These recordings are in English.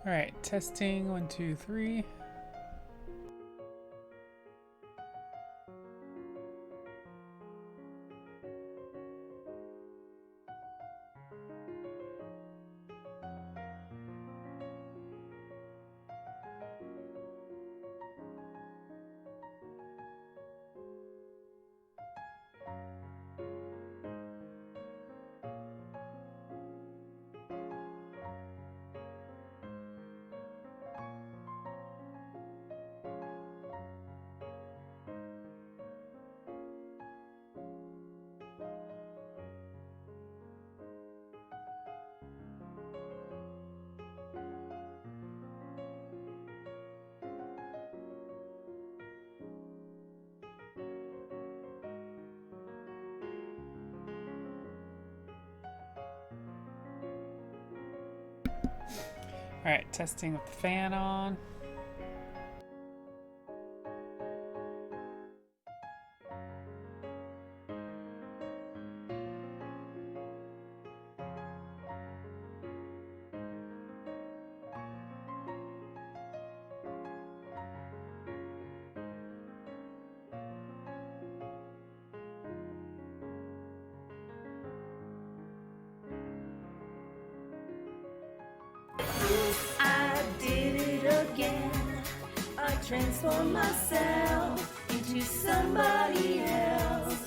Alright, testing 1, 2, 3. Alright, testing with the fan on. I did it again. I transformed myself into somebody else.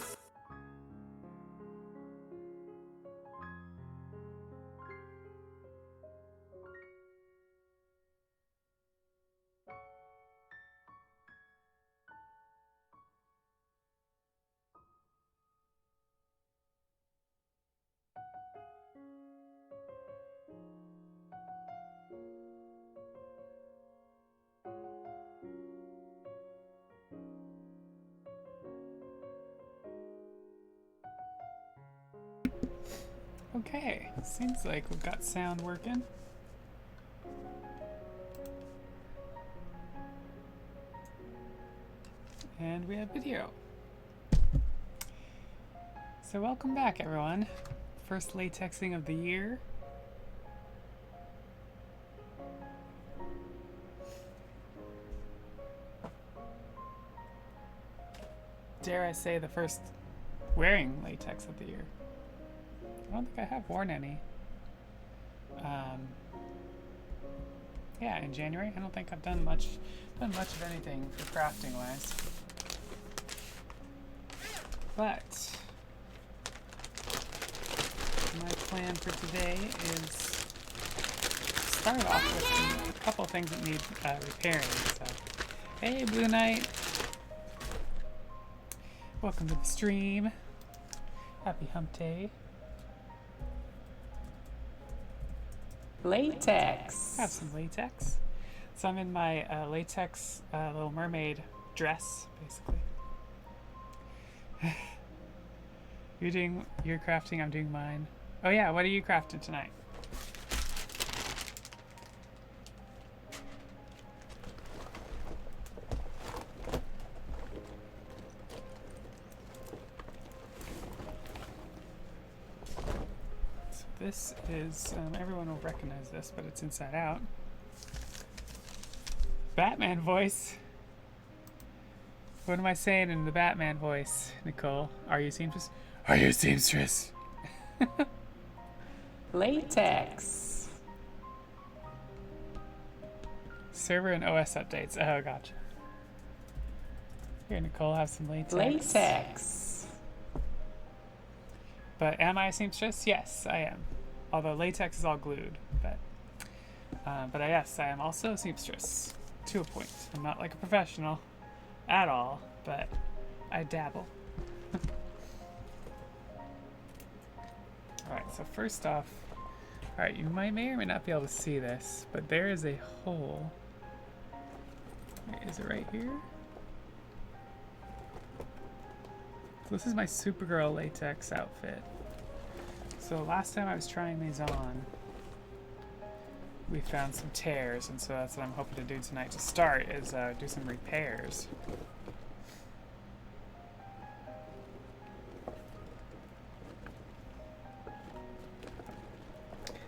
Okay, seems like we've got sound working. And we have video. So welcome back, everyone. First latexing of the year. Dare I say the first wearing latex of the year. I don't think I have worn any. Yeah, in January, I don't think I've done much of anything for crafting wise. But my plan for today is start off with a couple things that need repairing. So, hey, Blue Knight, welcome to the stream. Happy Hump Day. Latex. I have some latex. So I'm in my latex Little Mermaid dress, basically. You're doing your crafting, I'm doing mine. Oh yeah, what are you crafting tonight? This is, everyone will recognize this, but it's Inside Out. Batman voice. What am I saying in the Batman voice, Nicole? Are you seamstress? Are you seamstress? Latex. Server and OS updates. Oh, gotcha. Here, Nicole, have some latex. Latex. But am I a seamstress? Yes, I am. Although latex is all glued, but yes, I am also a seamstress to a point. I'm not like a professional at all, but I dabble. All right, so first off, all right, you may or may not be able to see this, but there is a hole. Wait, is it right here? So this is my Supergirl latex outfit. So last time I was trying these on, we found some tears, and so that's what I'm hoping to do tonight to start, is do some repairs.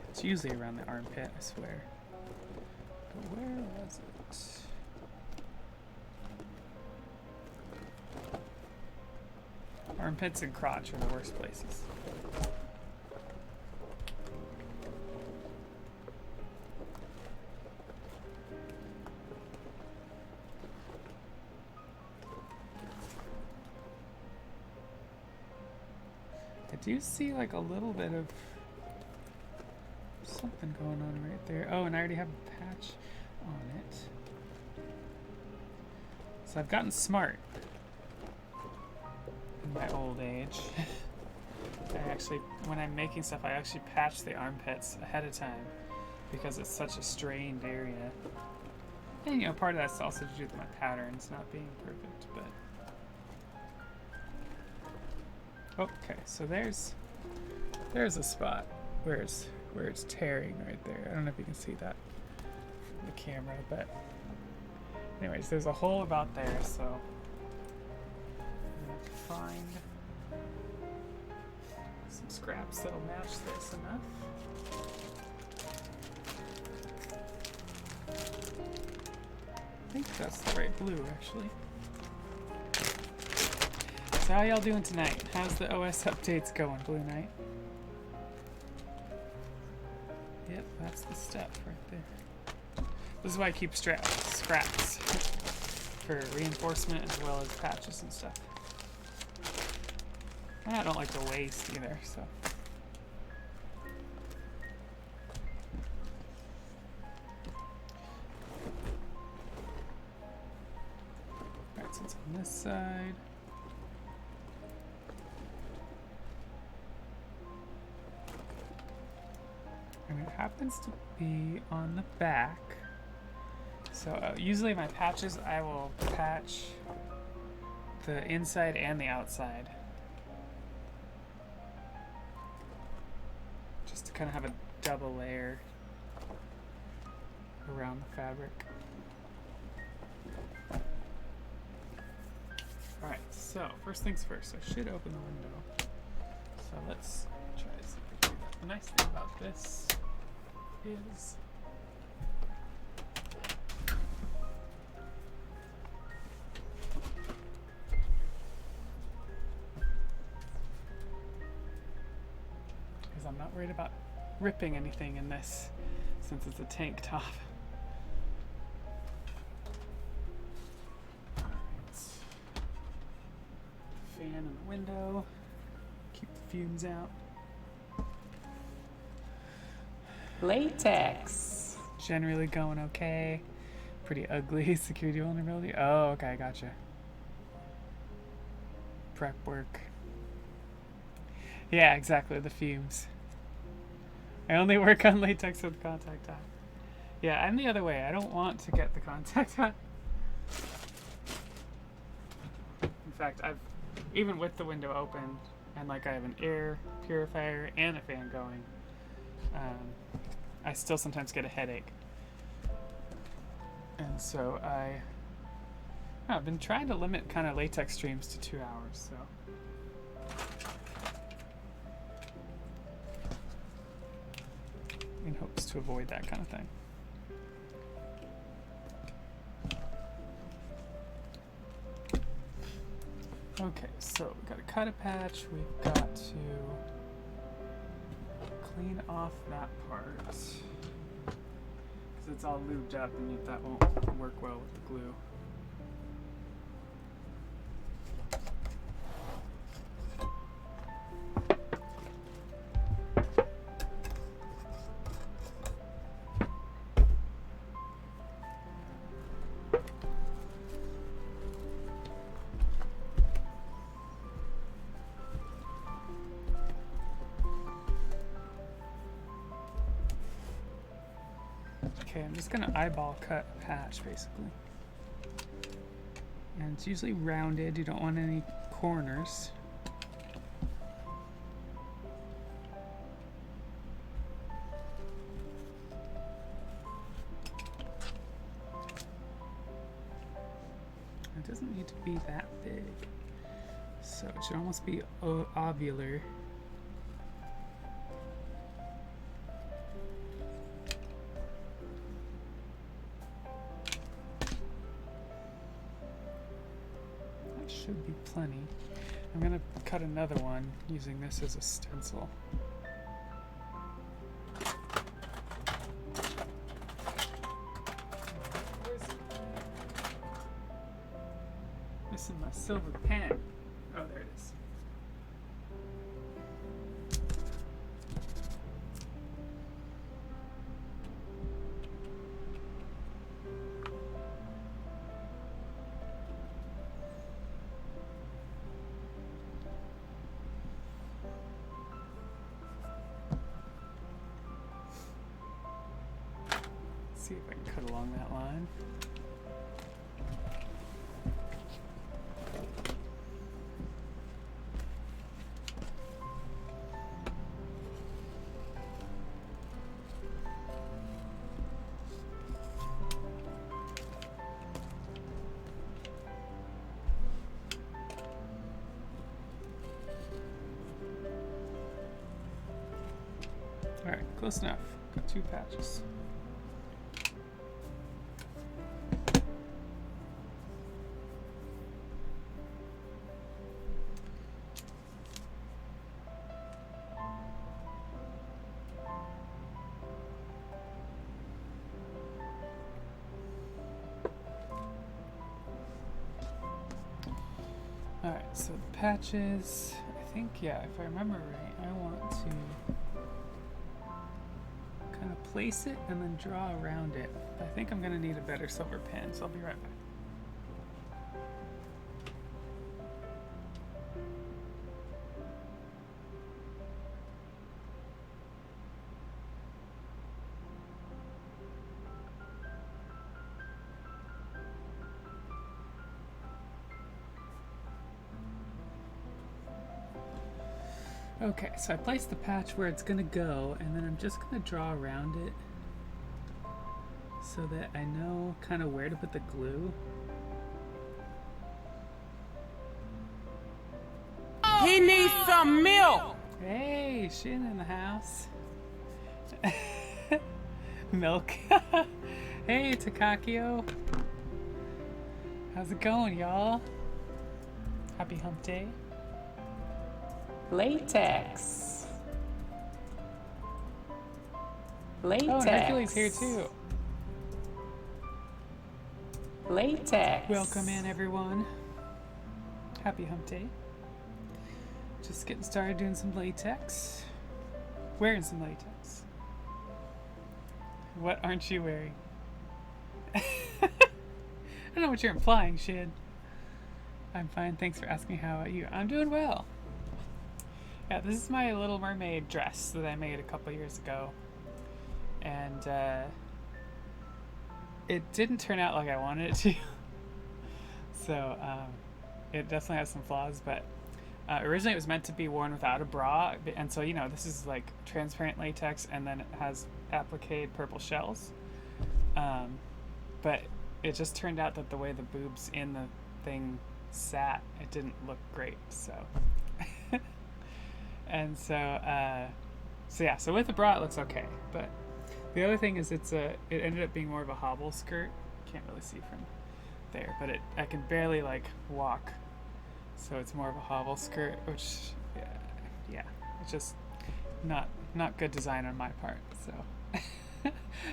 It's usually around the armpit, I swear. is it? Armpits and crotch are the worst places. I do see like a little bit of something going on right there. Oh, and I already have a patch on it. So I've gotten smart in my old age. I actually, when I'm making stuff, I actually patch the armpits ahead of time because it's such a strained area. And you know, part of that's also to do with my patterns not being perfect, but okay, so there's a spot where it's tearing right there. I don't know if you can see that from the camera, but anyways, there's a hole about there, so I'm gonna find some scraps that'll match this enough. I think that's the right blue, actually. So how y'all doing tonight? How's the OS updates going, Blue Knight? Yep, that's the step right there. This is why I keep scraps for reinforcement as well as patches and stuff. And I don't like to waste either, so. Alright, so it's on this side. And it happens to be on the back. So usually my patches, I will patch the inside and the outside. Just to kind of have a double layer around the fabric. Alright, so first things first, I should open the window. So let's try to see if we can do that. The nice thing about this is I'm not worried about ripping anything in this since it's a tank top. Alright. Fan in the window. Keep the fumes out. Latex. Generally going okay. Pretty ugly security vulnerability. Oh, okay, gotcha. Prep work. Yeah, exactly, the fumes. I only work on latex with contact hot. Yeah, I'm the other way. I don't want to get the contact hot. In fact, I've, even with the window open, and like I have an air purifier and a fan going, I still sometimes get a headache. And so I've been trying to limit kind of latex streams to 2 hours, so. In hopes to avoid that kind of thing. Okay, so we've got to cut a patch, we've got to clean off that part because it's all lubed up and that won't work well with the glue. Okay, I'm just gonna eyeball cut a patch basically. And it's usually rounded, you don't want any corners. It doesn't need to be that big. So it should almost be ovular. I'm gonna cut another one using this as a stencil. Missing my silver pen. Oh, there it is. See if I can cut along that line. Alright, close enough. Got 2 patches. Alright, so the patches, I think, yeah, if I remember right, I want to kind of place it and then draw around it. I think I'm going to need a better silver pen, so I'll be right back. Okay, so I placed the patch where it's gonna go, and then I'm just gonna draw around it so that I know kind of where to put the glue. He needs some milk. Hey, Shin in the house. Milk. Hey, Takakio. How's it going, y'all? Happy hump day. Latex. Latex. Oh, and Hercules here too. Latex. Welcome in, everyone. Happy hump day. Just getting started doing some latex. Wearing some latex. What aren't you wearing? I don't know what you're implying, Shid. I'm fine, thanks for asking. How about you? I'm doing well. Yeah, this is my Little Mermaid dress that I made a couple years ago. And it didn't turn out like I wanted it to. So it definitely has some flaws, but originally it was meant to be worn without a bra. And so, you know, this is like transparent latex, and then it has appliqued purple shells. But it just turned out that the way the boobs in the thing sat, it didn't look great, so. And so yeah, so with the bra it looks okay, but the other thing is it ended up being more of a hobble skirt. Can't really see from there, but I can barely like walk, so it's more of a hobble skirt, which yeah, it's just not good design on my part. So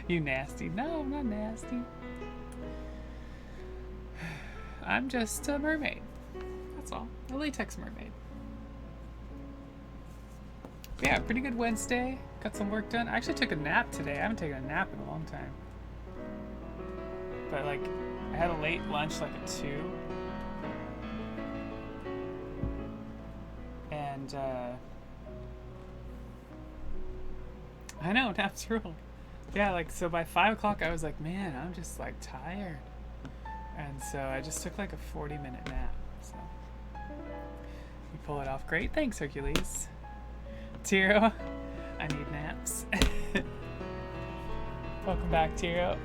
you nasty? No, I'm not nasty. I'm just a mermaid. That's all. A latex mermaid. Yeah, pretty good Wednesday. Got some work done. I actually took a nap today. I haven't taken a nap in a long time. But like, I had a late lunch, like at 2. And I know, naps rule. Yeah, like, so by 5 o'clock I was like, man, I'm just like tired. And so I just took like a 40-minute nap. So you pull it off great. Thanks, Hercules. Tiro, I need naps. Welcome back, Tiro.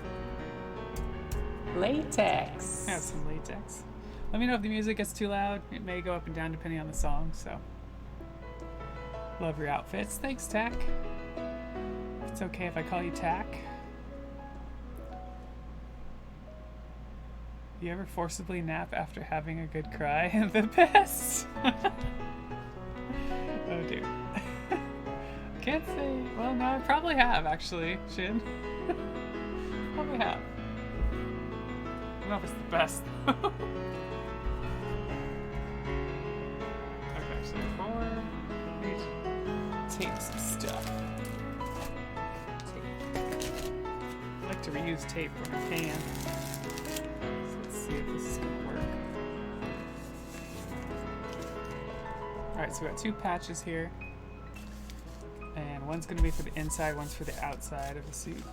Latex. I have some latex. Let me know if the music gets too loud. It may go up and down depending on the song, so. Love your outfits. Thanks, Tack. It's okay if I call you Tack. You ever forcibly nap after having a good cry? The best! probably have, actually, Shin. Probably have. I don't know if it's the best. Okay, so before we tape some stuff. I like to reuse tape when I can. So let's see if this is gonna work. Alright, so we got 2 patches here. And one's going to be for the inside, one's for the outside of the suit.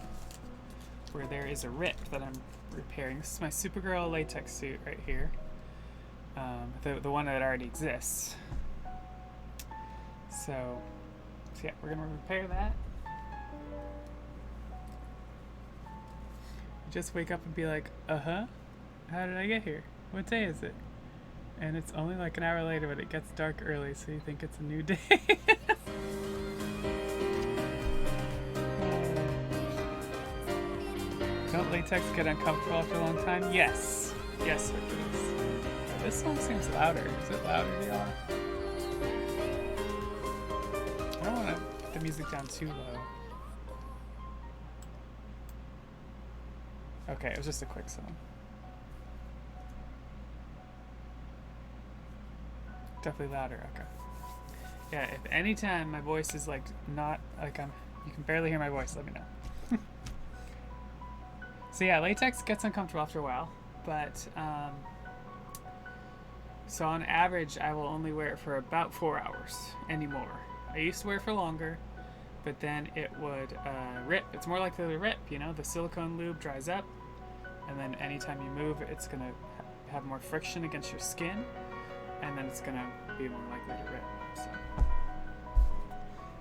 Where there is a rip that I'm repairing. This is my Supergirl latex suit right here. The one that already exists. So yeah, we're going to repair that. Just wake up and be like, how did I get here? What day is it? And it's only like an hour later, but it gets dark early, so you think it's a new day. Don't latex get uncomfortable after a long time? Yes. Yes, it is. This song seems louder. Is it louder to y'all? I don't want to put the music down too low. Okay, it was just a quick song. Definitely louder, okay. Yeah, if any time my voice is like not like you can barely hear my voice, let me know. So yeah, latex gets uncomfortable after a while, but so on average I will only wear it for about 4 hours anymore. I used to wear it for longer, but then it would rip. It's more likely to rip, you know, the silicone lube dries up, and then anytime you move, it's gonna have more friction against your skin, and then it's gonna be more likely to rip.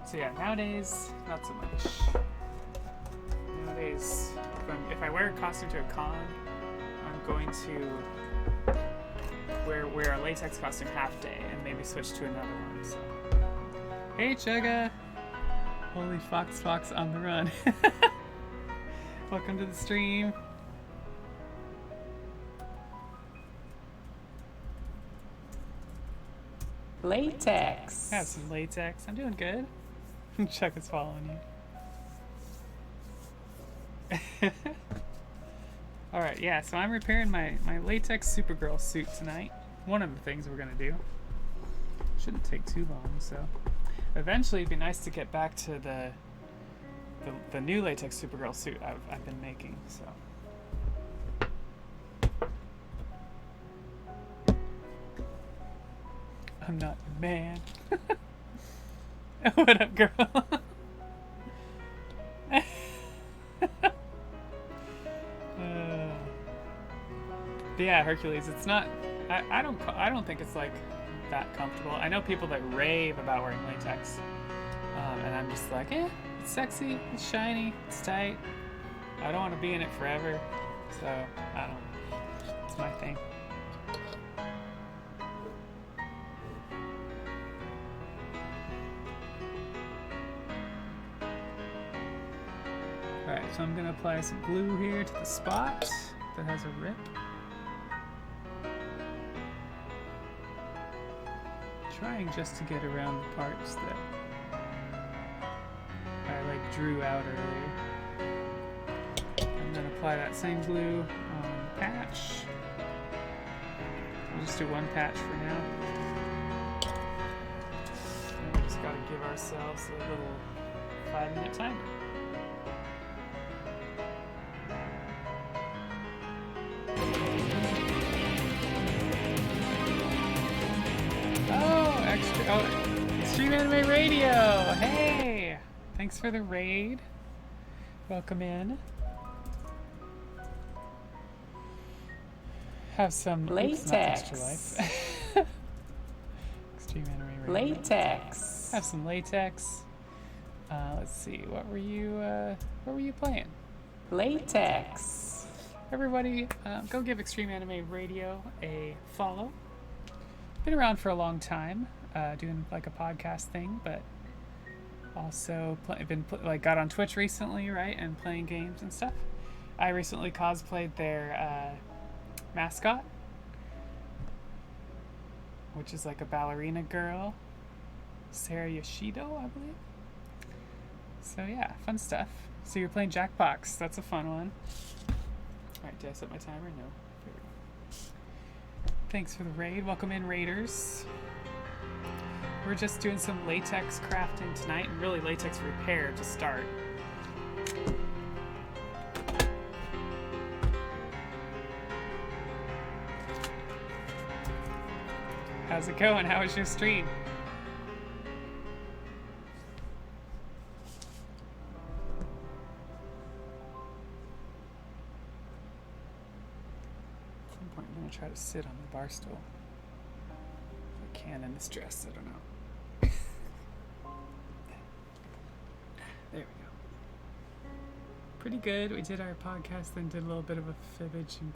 So yeah, nowadays, not so much. Nowadays, if I wear a costume to a con, I'm going to wear a latex costume half day and maybe switch to another one. So. Hey Chugga! Holy Fox on the run. Welcome to the stream. Latex. I have some latex. I'm doing good. Chuck is following you. Alright, yeah, so I'm repairing my latex Supergirl suit tonight. One of the things we're gonna do. Shouldn't take too long, so. Eventually it'd be nice to get back to the new latex Supergirl suit I've been making, so. I'm not your man. What up, girl? But yeah, Hercules. It's not. I don't think it's like that comfortable. I know people that rave about wearing latex, and I'm just like, it's sexy, it's shiny, it's tight. I don't want to be in it forever, so I don't. It's my thing. Alright, so I'm going to apply some glue here to the spot that has a rip. Trying just to get around the parts that I drew out earlier. And then apply that same glue on the patch. We'll just do one patch for now. And we just got to give ourselves a little 5-minute timer. Extreme Anime Radio! Hey! Thanks for the raid. Welcome in. Have some latex. Extra Life. Extreme Anime Radio. Latex. Have some latex. Let's see. What were you playing? Latex. Everybody, go give Extreme Anime Radio a follow. Been around for a long time, doing like a podcast thing, but also got on Twitch recently, right, and playing games and stuff. I recently cosplayed their mascot, which is like a ballerina girl, Sarah Yoshido, I believe. So yeah, fun stuff. So you're playing Jackbox. That's a fun one. Alright, did I set my timer? No. There we go. Thanks for the raid. Welcome in, raiders. We're just doing some latex crafting tonight, and really latex repair to start. How's it going? How was your stream? At some point I'm gonna try to sit on the bar stool. If I can in this dress, I don't know. There we go. Pretty good. We did our podcast, then did a little bit of a fibbage and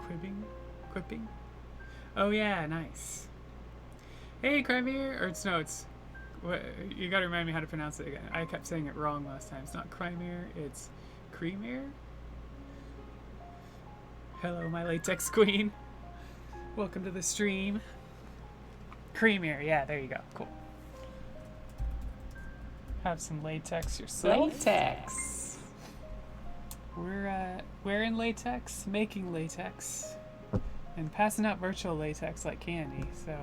quipping. Oh yeah, nice. Hey, Crimere, or it's what, you gotta remind me how to pronounce it again. I kept saying it wrong last time. It's not Crimere, it's Creamier. Hello, my latex queen. Welcome to the stream. Creamier, yeah, there you go. Cool. Have some latex yourself. Latex. We're wearing latex, making latex, and passing out virtual latex like candy. So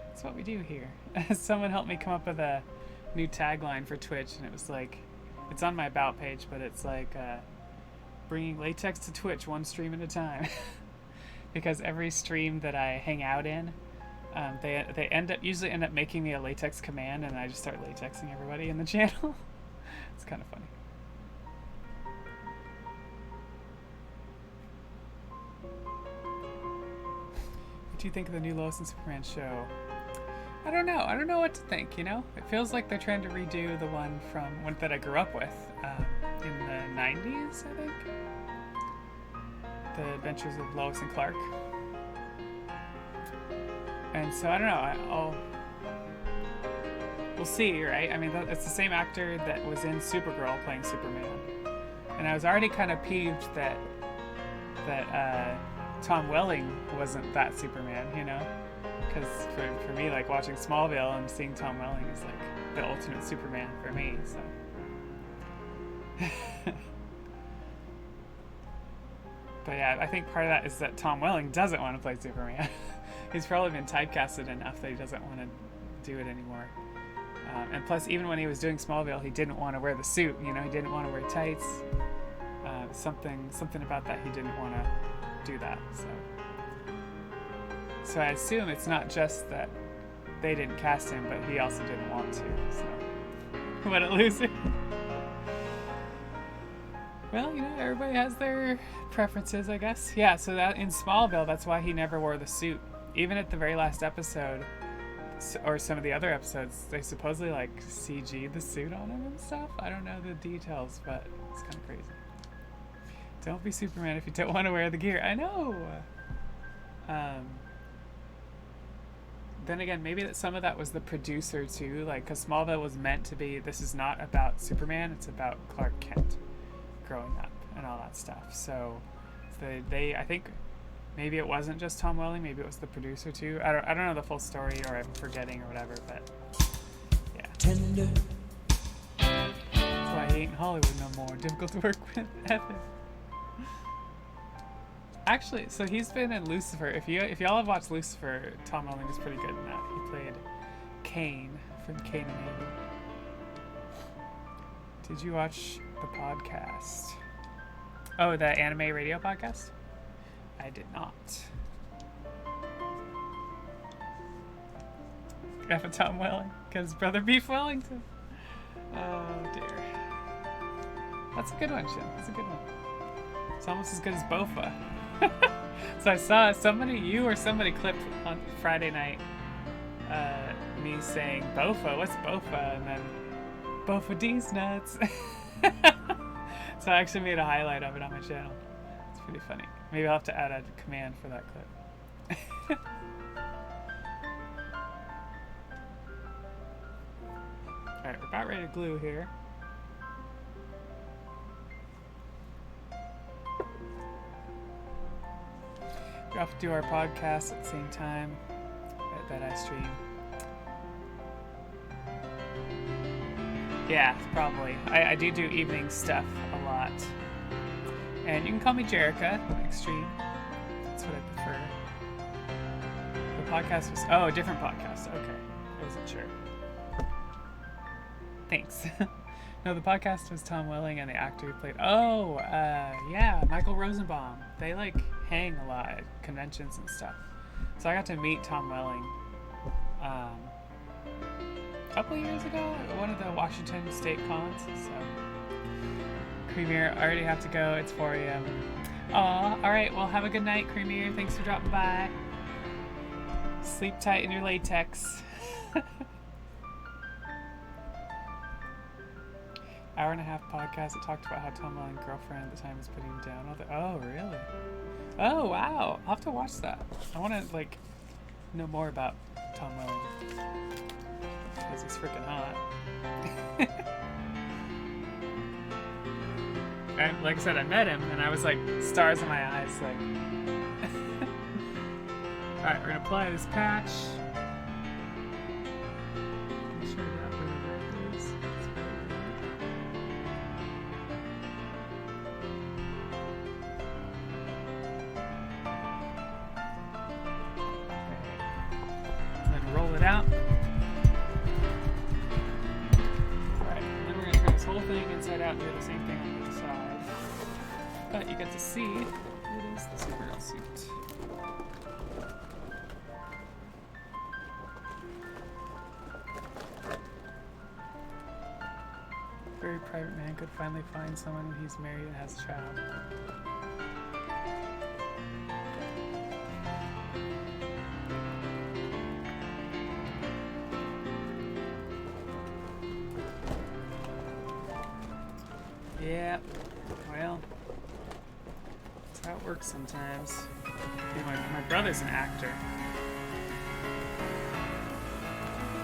that's what we do here. Someone helped me come up with a new tagline for Twitch, and it was like, it's on my about page, but it's like bringing latex to Twitch one stream at a time. Because every stream that I hang out in, they usually end up making me a latex command, and I just start latexing everybody in the channel. It's kind of funny. What do you think of the new Lois and Superman show? I don't know. I don't know what to think, you know? It feels like they're trying to redo the one that I grew up with in the 90s, I think. The Adventures of Lois and Clark. And so, I don't know. We'll see, right? I mean, it's the same actor that was in Supergirl playing Superman. And I was already kind of peeved that Tom Welling wasn't that Superman, you know? Because for me, like, watching Smallville and seeing Tom Welling is like the ultimate Superman for me, so. But yeah, I think part of that is that Tom Welling doesn't want to play Superman. He's probably been typecasted enough that he doesn't want to do it anymore. And plus, even when he was doing Smallville, he didn't want to wear the suit, you know? He didn't want to wear tights. Something about that, he didn't want to do that, so I assume it's not just that they didn't cast him, but he also didn't want to, so what a loser. Well, you know, everybody has their preferences, I guess. Yeah, so that in Smallville, that's why he never wore the suit. Even at the very last episode, or some of the other episodes, they supposedly like CG'd the suit on him and stuff. I don't know the details, but it's kind of crazy. Don't be Superman if you don't want to wear the gear. I know! Then again, maybe some of that was the producer too, like, because Smallville was meant to be, this is not about Superman, it's about Clark Kent growing up and all that stuff. So I think maybe it wasn't just Tom Welling, maybe it was the producer too. I don't know the full story, or I'm forgetting or whatever, but yeah. Tender. That's why he ain't in Hollywood no more. Difficult to work with. Evan. Actually, so he's been in Lucifer. If y'all have watched Lucifer, Tom Welling was pretty good in that. He played Cain from Cain and Abel. Did you watch the podcast? Oh, the anime radio podcast? I did not. F of Tom Welling, because brother Beef Wellington. Oh dear. That's a good one, Shin. That's a good one. It's almost as good as Bofa. So I saw somebody clipped on Friday night me saying Bofa, what's Bofa? And then Bofa D's nuts. So I actually made a highlight of it on my channel. It's pretty funny. Maybe I'll have to add a command for that clip. Alright, we're about ready to glue here. We have to do our podcast at the same time that I stream. Yeah, probably. I do evening stuff a lot. And you can call me Jerica, Extreme. That's what I prefer. The podcast was... Oh, a different podcast. Okay. I wasn't sure. Thanks. No, the podcast was Tom Welling and the actor who played... Oh, yeah, Michael Rosenbaum. They, like, hang a lot at conventions and stuff. So I got to meet Tom Welling a couple of years ago at one of the Washington State cons. So, Creamier, I already have to go. It's 4 a.m. Aw, all right. Well, have a good night, Creamier. Thanks for dropping by. Sleep tight in your latex. Hour and a half podcast that talked about how Tom Welling's girlfriend at the time was putting him down. Oh, really? Oh, wow. I'll have to watch that. I want to, like, know more about Tom Welling. Because he's freaking hot. And like I said, I met him, and I was like, stars in my eyes. Like, alright, we're going to apply this patch. Make sure that really works. Roll it out. Alright, then we're going to turn this whole thing inside out and do the same thing on the other side. But you get to see it is the Supergirl suit. Very private man could finally find someone when he's married and has a child. Yeah, well, that's how it works sometimes. See, my brother's an actor,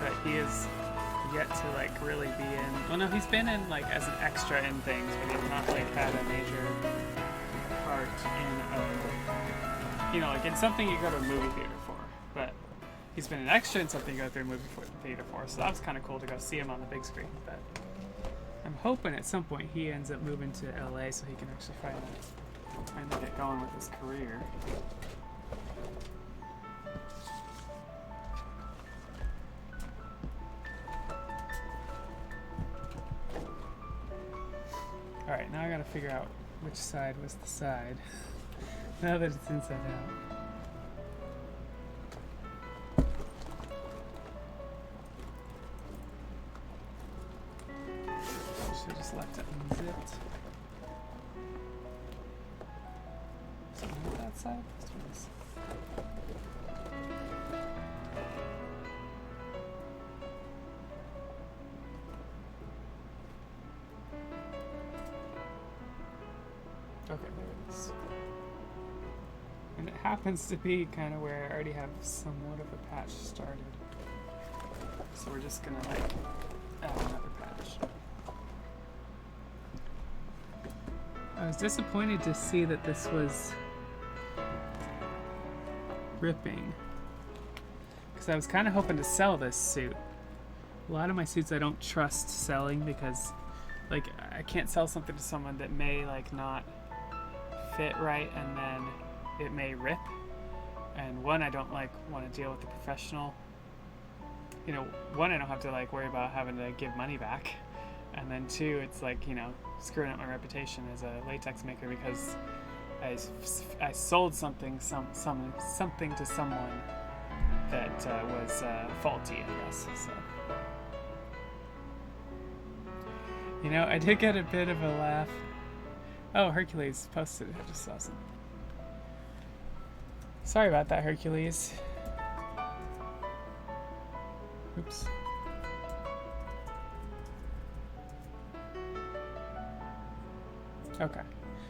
but he is yet to like really be in. Well, no, he's been in like as an extra in things, but he's not like had a major part in, like in something you go to a movie theater for. But he's been an extra in something you go through a movie theater for, so that was kind of cool to go see him on the big screen. But I'm hoping at some point he ends up moving to LA so he can actually finally get going with his career. Alright, now I gotta figure out which side was the side. Now that it's inside out. Should've just left it unzipped. So on that side, let's do this. Okay, there it is. And it happens to be kind of where I already have somewhat of a patch started. So we're just gonna like add another patch. I was disappointed to see that this was ripping, because I was kind of hoping to sell this suit. A lot of my suits I don't trust selling because like I can't sell something to someone that may like not fit right and then it may rip. And one, I don't like want to deal with the professional, one, I don't have to like worry about having to give money back. And then two, it's like, screwing up my reputation as a latex maker because I sold something to someone that was faulty, I guess. So, I did get a bit of a laugh. Oh, Hercules posted it. I just saw some. Sorry about that, Hercules. Oops. Okay.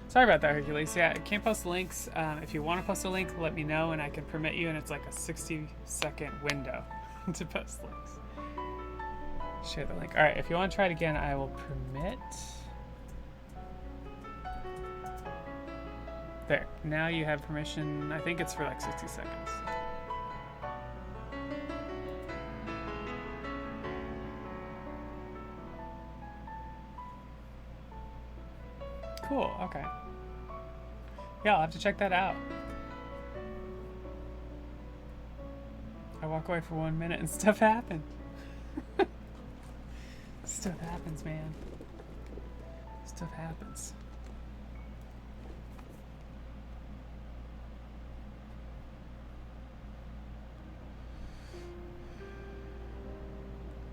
Sorry about that, Hercules. Yeah, I can't post links. If you want to post a link, let me know and I can permit you, and it's like a 60-second window to post links. Share the link. Alright, if you want to try it again, I will permit. There. Now you have permission. I think it's for like 60 seconds. cool. Okay. Yeah, I'll have to check that out. I walk away for 1 minute and stuff happens. Stuff happens, man. Stuff happens.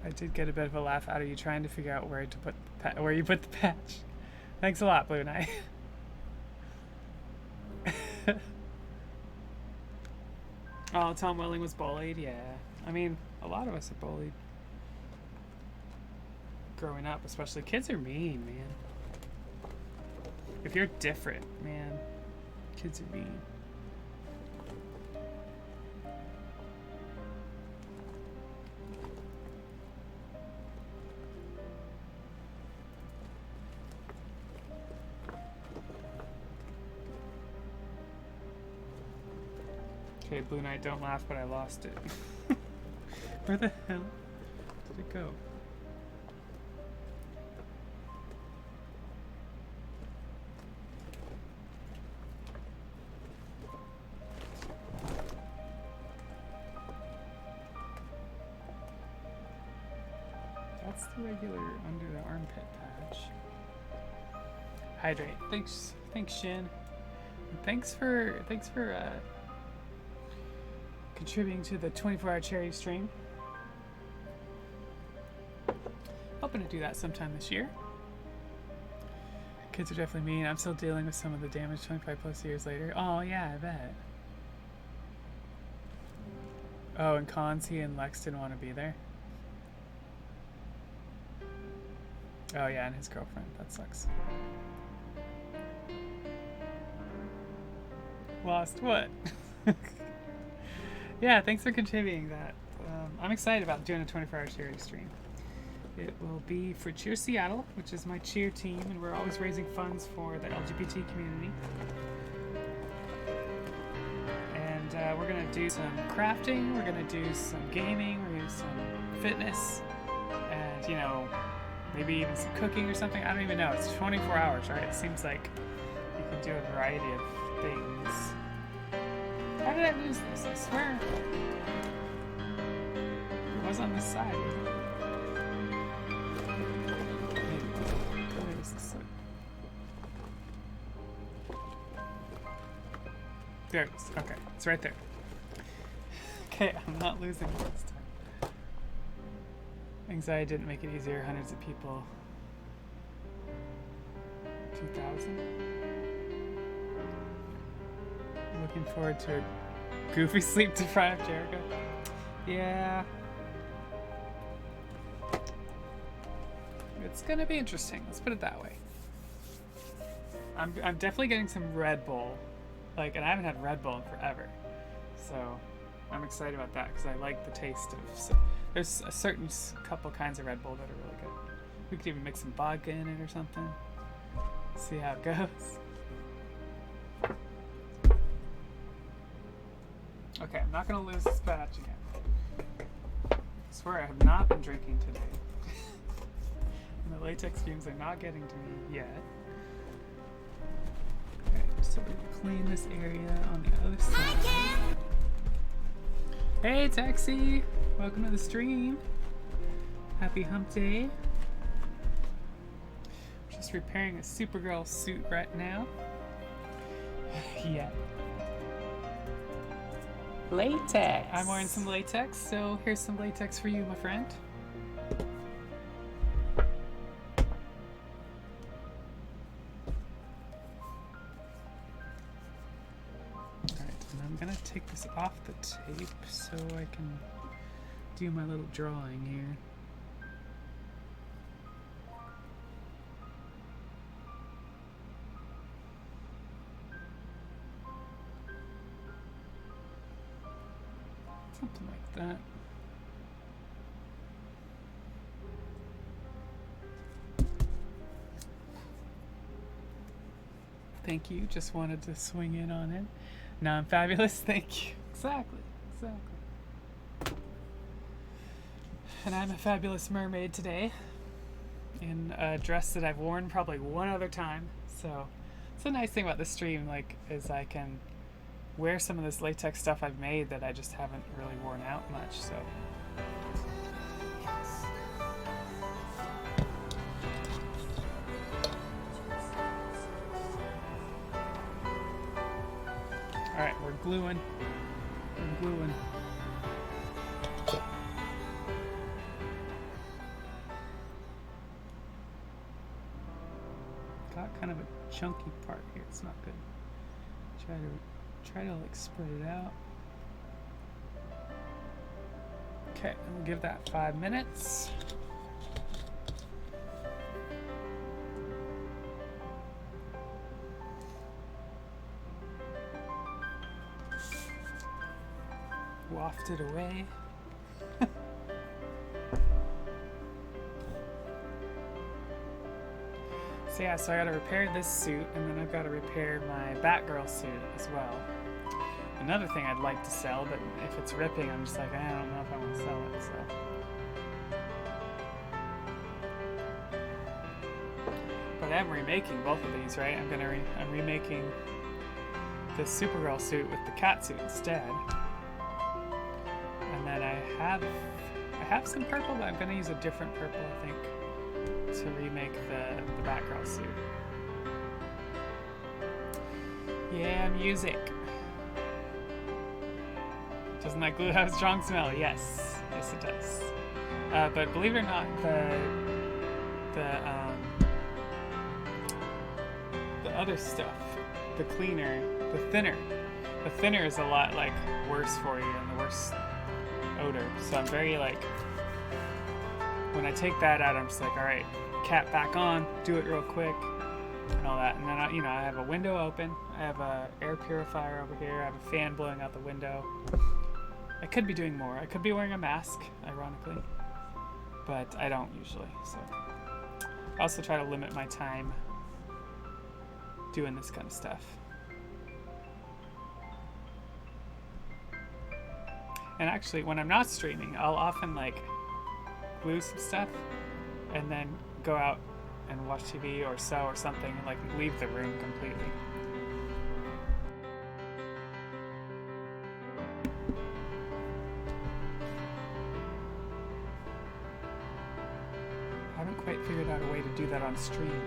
I did get a bit of a laugh out of you trying to figure out where to put where you put the patch. Thanks a lot, Blue Knight. Oh, Tom Welling was bullied. Yeah, I mean, a lot of us are bullied growing up, especially kids are mean, man. If you're different, man, kids are mean. Okay, Blue Knight, don't laugh, but I lost it. Where the hell did it go? That's the regular under the armpit patch. Hydrate. Thanks, Shin. And thanks for contributing to the 24-hour charity stream. Hoping to do that sometime this year. Kids are definitely mean. I'm still dealing with some of the damage 25 plus years later. Oh yeah, I bet. Oh, and Conzi and Lex didn't want to be there. Oh yeah, and his girlfriend. That sucks. Lost what? Yeah, thanks for contributing that. I'm excited about doing a 24-hour charity stream. It will be for Cheer Seattle, which is my cheer team, and we're always raising funds for the LGBT community. And we're going to do some crafting, we're going to do some gaming, we're going to do some fitness, and, you know, maybe even some cooking or something. I don't even know. It's 24 hours, right? It seems like you can do a variety of things. How did I lose this? I swear. It was on this side, wasn't it? Where is this? There it is. Okay, it's right there. Okay, I'm not losing it this time. Anxiety didn't make it easier. Hundreds of people. 2,000. Looking forward to a goofy sleep deprived Jericho. Yeah. It's gonna be interesting. Let's put it that way. I'm definitely getting some Red Bull, and I haven't had Red Bull in forever, so I'm excited about that because I like the taste of. There's a certain couple kinds of Red Bull that are really good. We could even mix some vodka in it or something. See how it goes. Okay, I'm not gonna lose this batch again. I swear I have not been drinking today. And the latex fumes are not getting to me yet. Okay, so we clean this area on the other side. Hey, Taxi! Welcome to the stream. Happy hump day. Just repairing a Supergirl suit right now. Yeah. Latex. I'm wearing some latex, so here's some latex for you, my friend. Alright, and I'm gonna take this off the tape so I can do my little drawing here. Something like that. Thank you. Just wanted to swing in on it. Now I'm fabulous. Thank you. Exactly. And I'm a fabulous mermaid today in a dress that I've worn probably one other time. So it's a nice thing about the stream, like, is I can wear some of this latex stuff I've made that I just haven't really worn out much. So. All right, we're gluing. We're gluing. Got kind of a chunky part here. It's not good. Try to like spread it out. Okay, and we'll give that 5 minutes. Waft it away. So yeah, so I gotta repair this suit, and then I've gotta repair my Batgirl suit as well. Another thing I'd like to sell, but if it's ripping, I'm just like, I don't know if I want to sell it, so. But I'm remaking both of these, right? I'm remaking the Supergirl suit with the cat suit instead. And then I have some purple, but I'm gonna use a different purple, I think, to remake the Batgirl suit. Yeah, music. Doesn't that glue have a strong smell? Yes, yes it does. But believe it or not, the other stuff, the cleaner, the thinner is a lot like worse for you and the worse odor. So I'm very like, when I take that out, I'm just like, all right, cap back on, do it real quick, and all that. And then I have a window open. I have a air purifier over here. I have a fan blowing out the window. I could be doing more. I could be wearing a mask, ironically, but I don't usually. So I also try to limit my time doing this kind of stuff. And actually, when I'm not streaming, I'll often like glue some stuff and then go out and watch TV or sew or something and like leave the room completely. I haven't quite figured out a way to do that on stream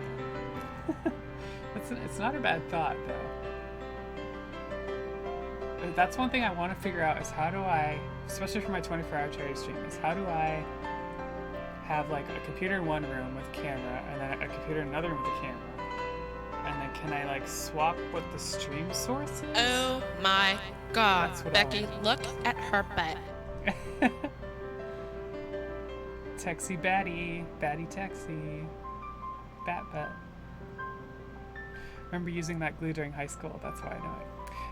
yet. It's not a bad thought though. That's one thing I want to figure out is how do I, especially for my 24-hour charity stream, is how do I have like a computer in one room with camera and then a computer in another room with a camera, and then can I like swap what the stream source is? Oh my god, Becky, look at her butt. Texy batty texy, bat butt. Remember using that glue during high school, that's why I know it.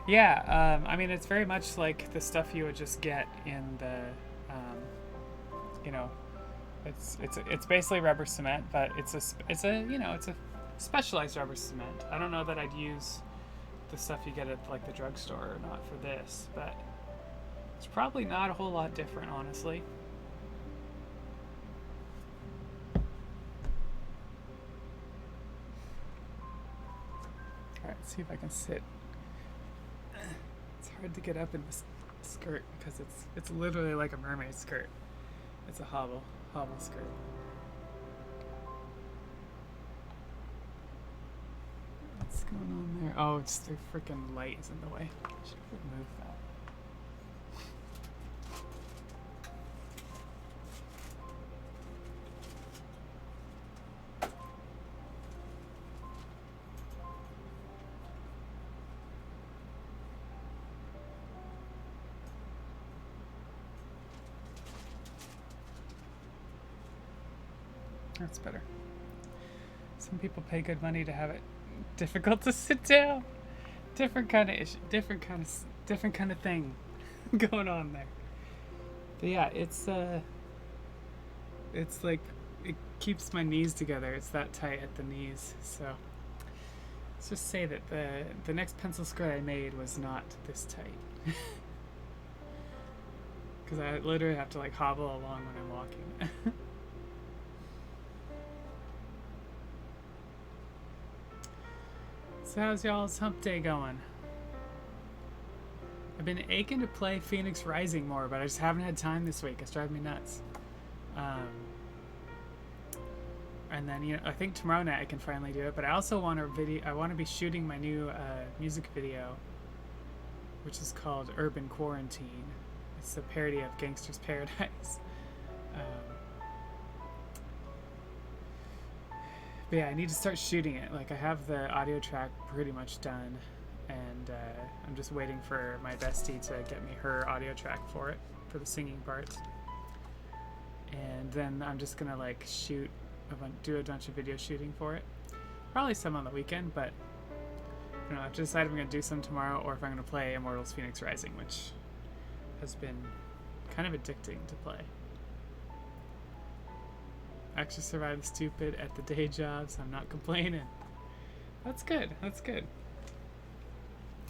Yeah, I mean, it's very much like the stuff you would just get in the, it's basically rubber cement, but it's a specialized rubber cement. I don't know that I'd use the stuff you get at like the drugstore or not for this, but it's probably not a whole lot different, honestly. All right, let's see if I can sit. It's hard to get up in this skirt because it's literally like a mermaid skirt. It's a hobble skirt. What's going on there? Oh, it's the freaking light is in the way. I should remove that. That's better. Some people pay good money to have it difficult to sit down. Different kind of issue, different kind of thing going on there. But yeah, it's like it keeps my knees together. It's that tight at the knees. So let's just say that the next pencil skirt I made was not this tight. Because I literally have to like hobble along when I'm walking. So how's y'all's hump day going? I've been aching to play Phoenix Rising more, but I just haven't had time this week. It's driving me nuts. And then, you know, I think tomorrow night I can finally do it. But I also want I want to be shooting my new music video, which is called Urban Quarantine. It's a parody of Gangster's Paradise. But yeah, I need to start shooting it. Like, I have the audio track pretty much done, and I'm just waiting for my bestie to get me her audio track for it, for the singing parts. And then I'm just gonna like do a bunch of video shooting for it. Probably some on the weekend, but I don't know. I have to decide if I'm gonna do some tomorrow or if I'm gonna play Immortals Phoenix Rising, which has been kind of addicting to play. Actually survived stupid at the day job, so I'm not complaining. That's good. That's good.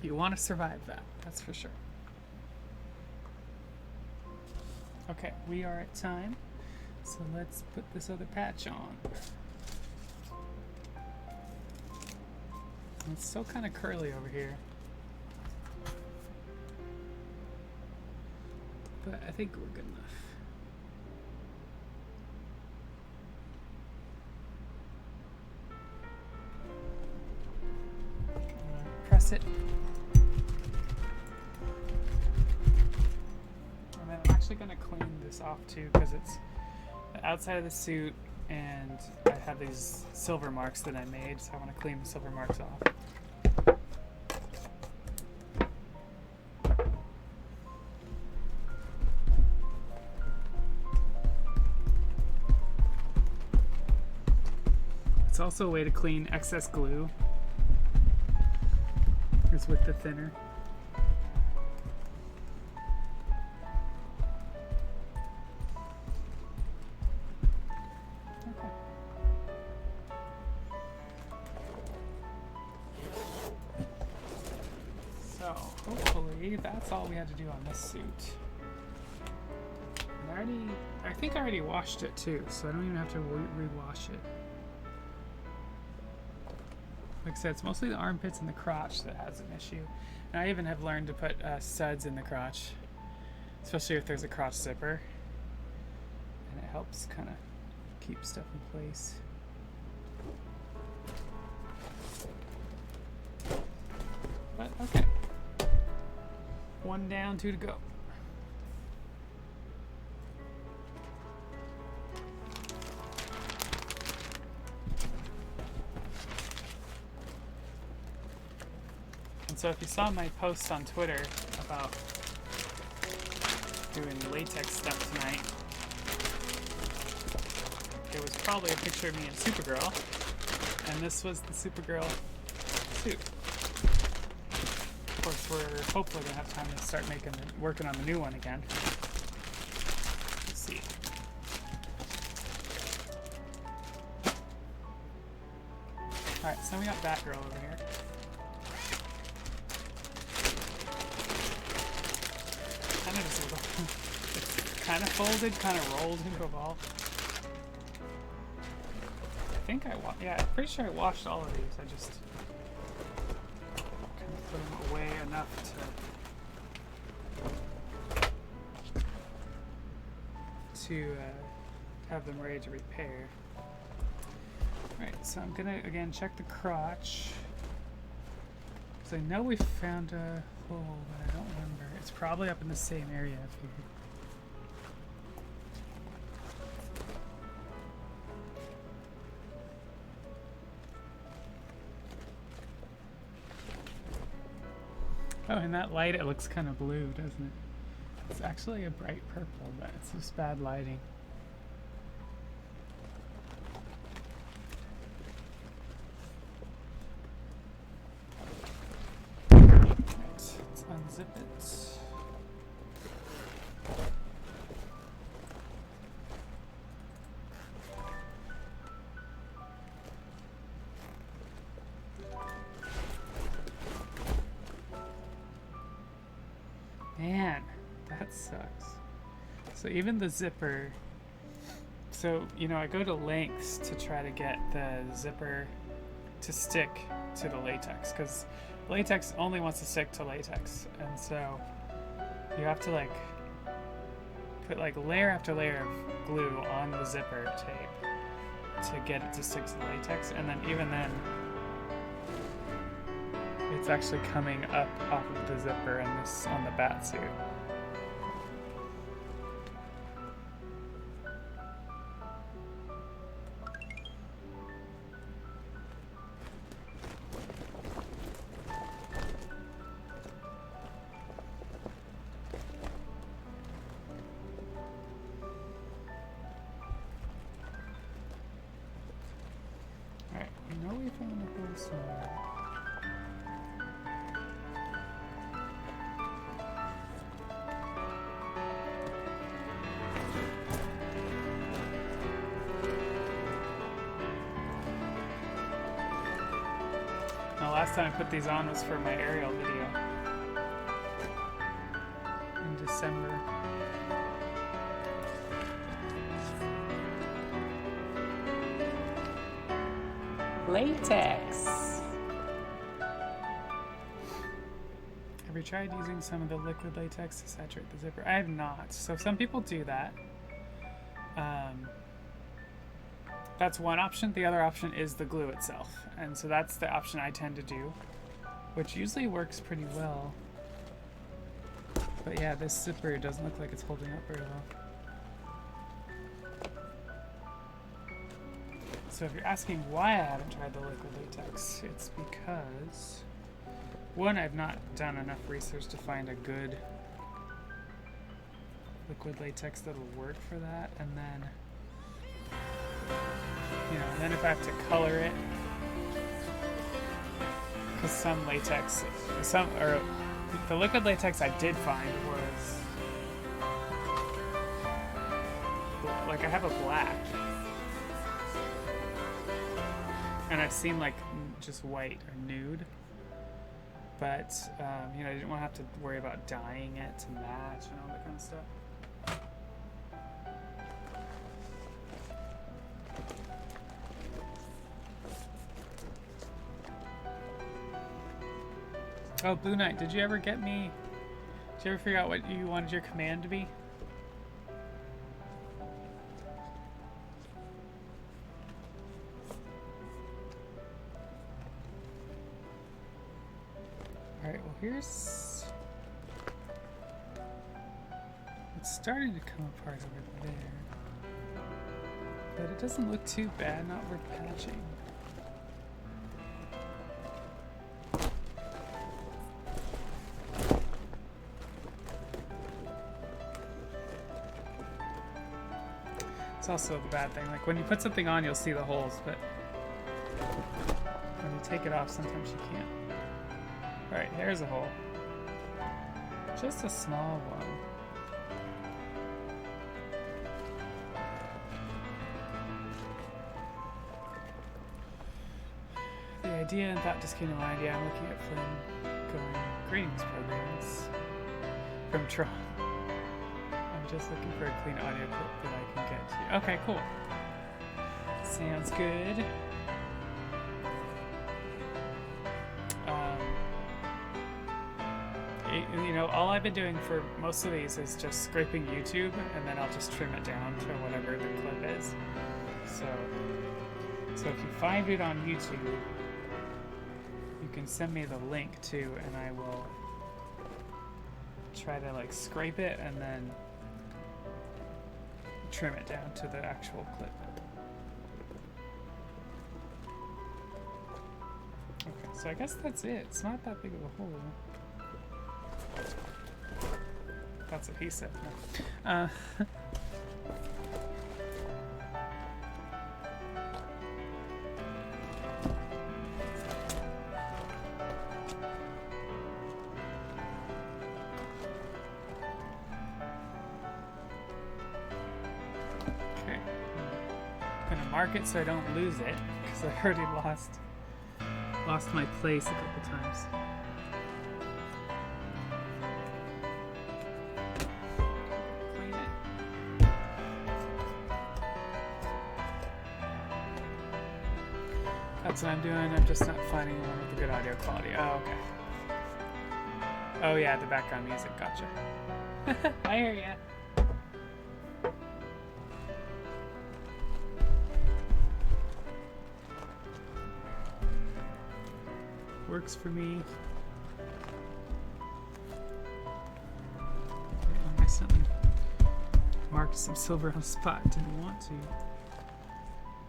You want to survive that. That's for sure. Okay, we are at time. So let's put this other patch on. It's still kind of curly over here. But I think we're good enough. Press it. And then I'm actually going to clean this off too, because it's the outside of the suit and I have these silver marks that I made, so I want to clean the silver marks off. It's also a way to clean excess glue. Is with the thinner. Okay. So hopefully that's all we had to do on this suit. And I think I already washed it too, so I don't even have to re-wash it. Like I said, it's mostly the armpits and the crotch that has an issue. And I even have learned to put studs in the crotch, especially if there's a crotch zipper. And it helps kind of keep stuff in place. But okay. One down, two to go. So if you saw my post on Twitter about doing latex stuff tonight, it was probably a picture of me and Supergirl, and this was the Supergirl suit. Of course, we're hopefully gonna have time to start working on the new one again. Let's see. All right, so we got Batgirl over here. It's kind of folded, kind of rolled into a ball. I think yeah, I'm pretty sure I washed all of these. I just kind of put them away enough to have them ready to repair. Alright, so I'm gonna again check the crotch. Because I know we found a hole, but I don't remember. It's probably up in the same area I figured. Oh, in that light it looks kind of blue, doesn't it? It's actually a bright purple, but it's just bad lighting. Let's unzip it. Man, that sucks. So even the zipper, so, you know, I go to lengths to try to get the zipper to stick to the latex, because latex only wants to stick to latex, and so you have to like put like layer after layer of glue on the zipper tape to get it to stick to the latex, and then even then it's actually coming up off of the zipper and this on the bat suit. Alright, we know we found a hole somewhere. Last time I put these on was for my Ariel video in December. Latex. Have you tried using some of the liquid latex to saturate the zipper? I have not. So some people do that. That's one option. The other option is the glue itself. And so that's the option I tend to do, which usually works pretty well. But yeah, this zipper doesn't look like it's holding up very well. So if you're asking why I haven't tried the liquid latex, it's because, one, I've not done enough research to find a good liquid latex that'll work for that, and then, you know, and then if I have to color it, because some latex, the liquid latex I did find was, like, I have a black, and I've seen like just white or nude, but you know, I didn't want to have to worry about dyeing it to match and all that kind of stuff. Oh, Blue Knight, did you ever get me? Did you ever figure out what you wanted your command to be? Alright, well here's... It's starting to come apart over there. But it doesn't look too bad, not worth patching. It's also the bad thing, like when you put something on you'll see the holes, but when you take it off sometimes you can't. Alright, here's a hole. Just a small one. The idea and thought just came to mind. Yeah, I'm looking at Flynn going greetings programs from Tron. I'm just looking for a clean audio clip that I can get to. Okay, cool. Sounds good. You know, all I've been doing for most of these is just scraping YouTube, and then I'll just trim it down to whatever the clip is. So if you find it on YouTube, you can send me the link too, and I will try to like scrape it and then trim it down to the actual clip. Okay, so I guess that's it. It's not that big of a hole. That's what he said. No. Okay. I'm gonna mark it so I don't lose it, because I already lost my place a couple times. That's what I'm doing. I'm just not finding one with a good audio quality. Oh, okay. Oh yeah, the background music. Gotcha. I hear ya. Works for me. I accidentally marked some silver on a spot. Didn't want to.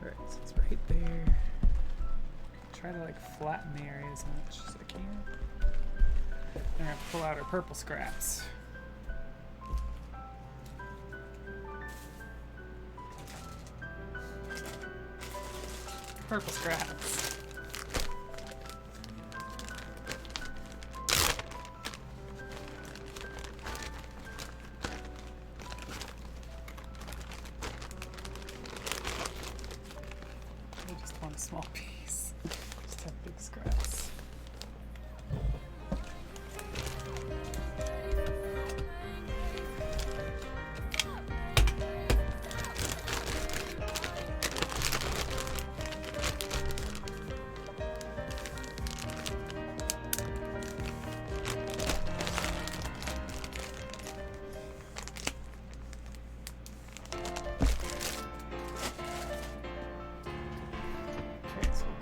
Alright, so it's right there. Try to like flatten the area as much as I can. I'm gonna pull out our purple scraps. Purple scraps. I just want a small piece. Just have big scraps.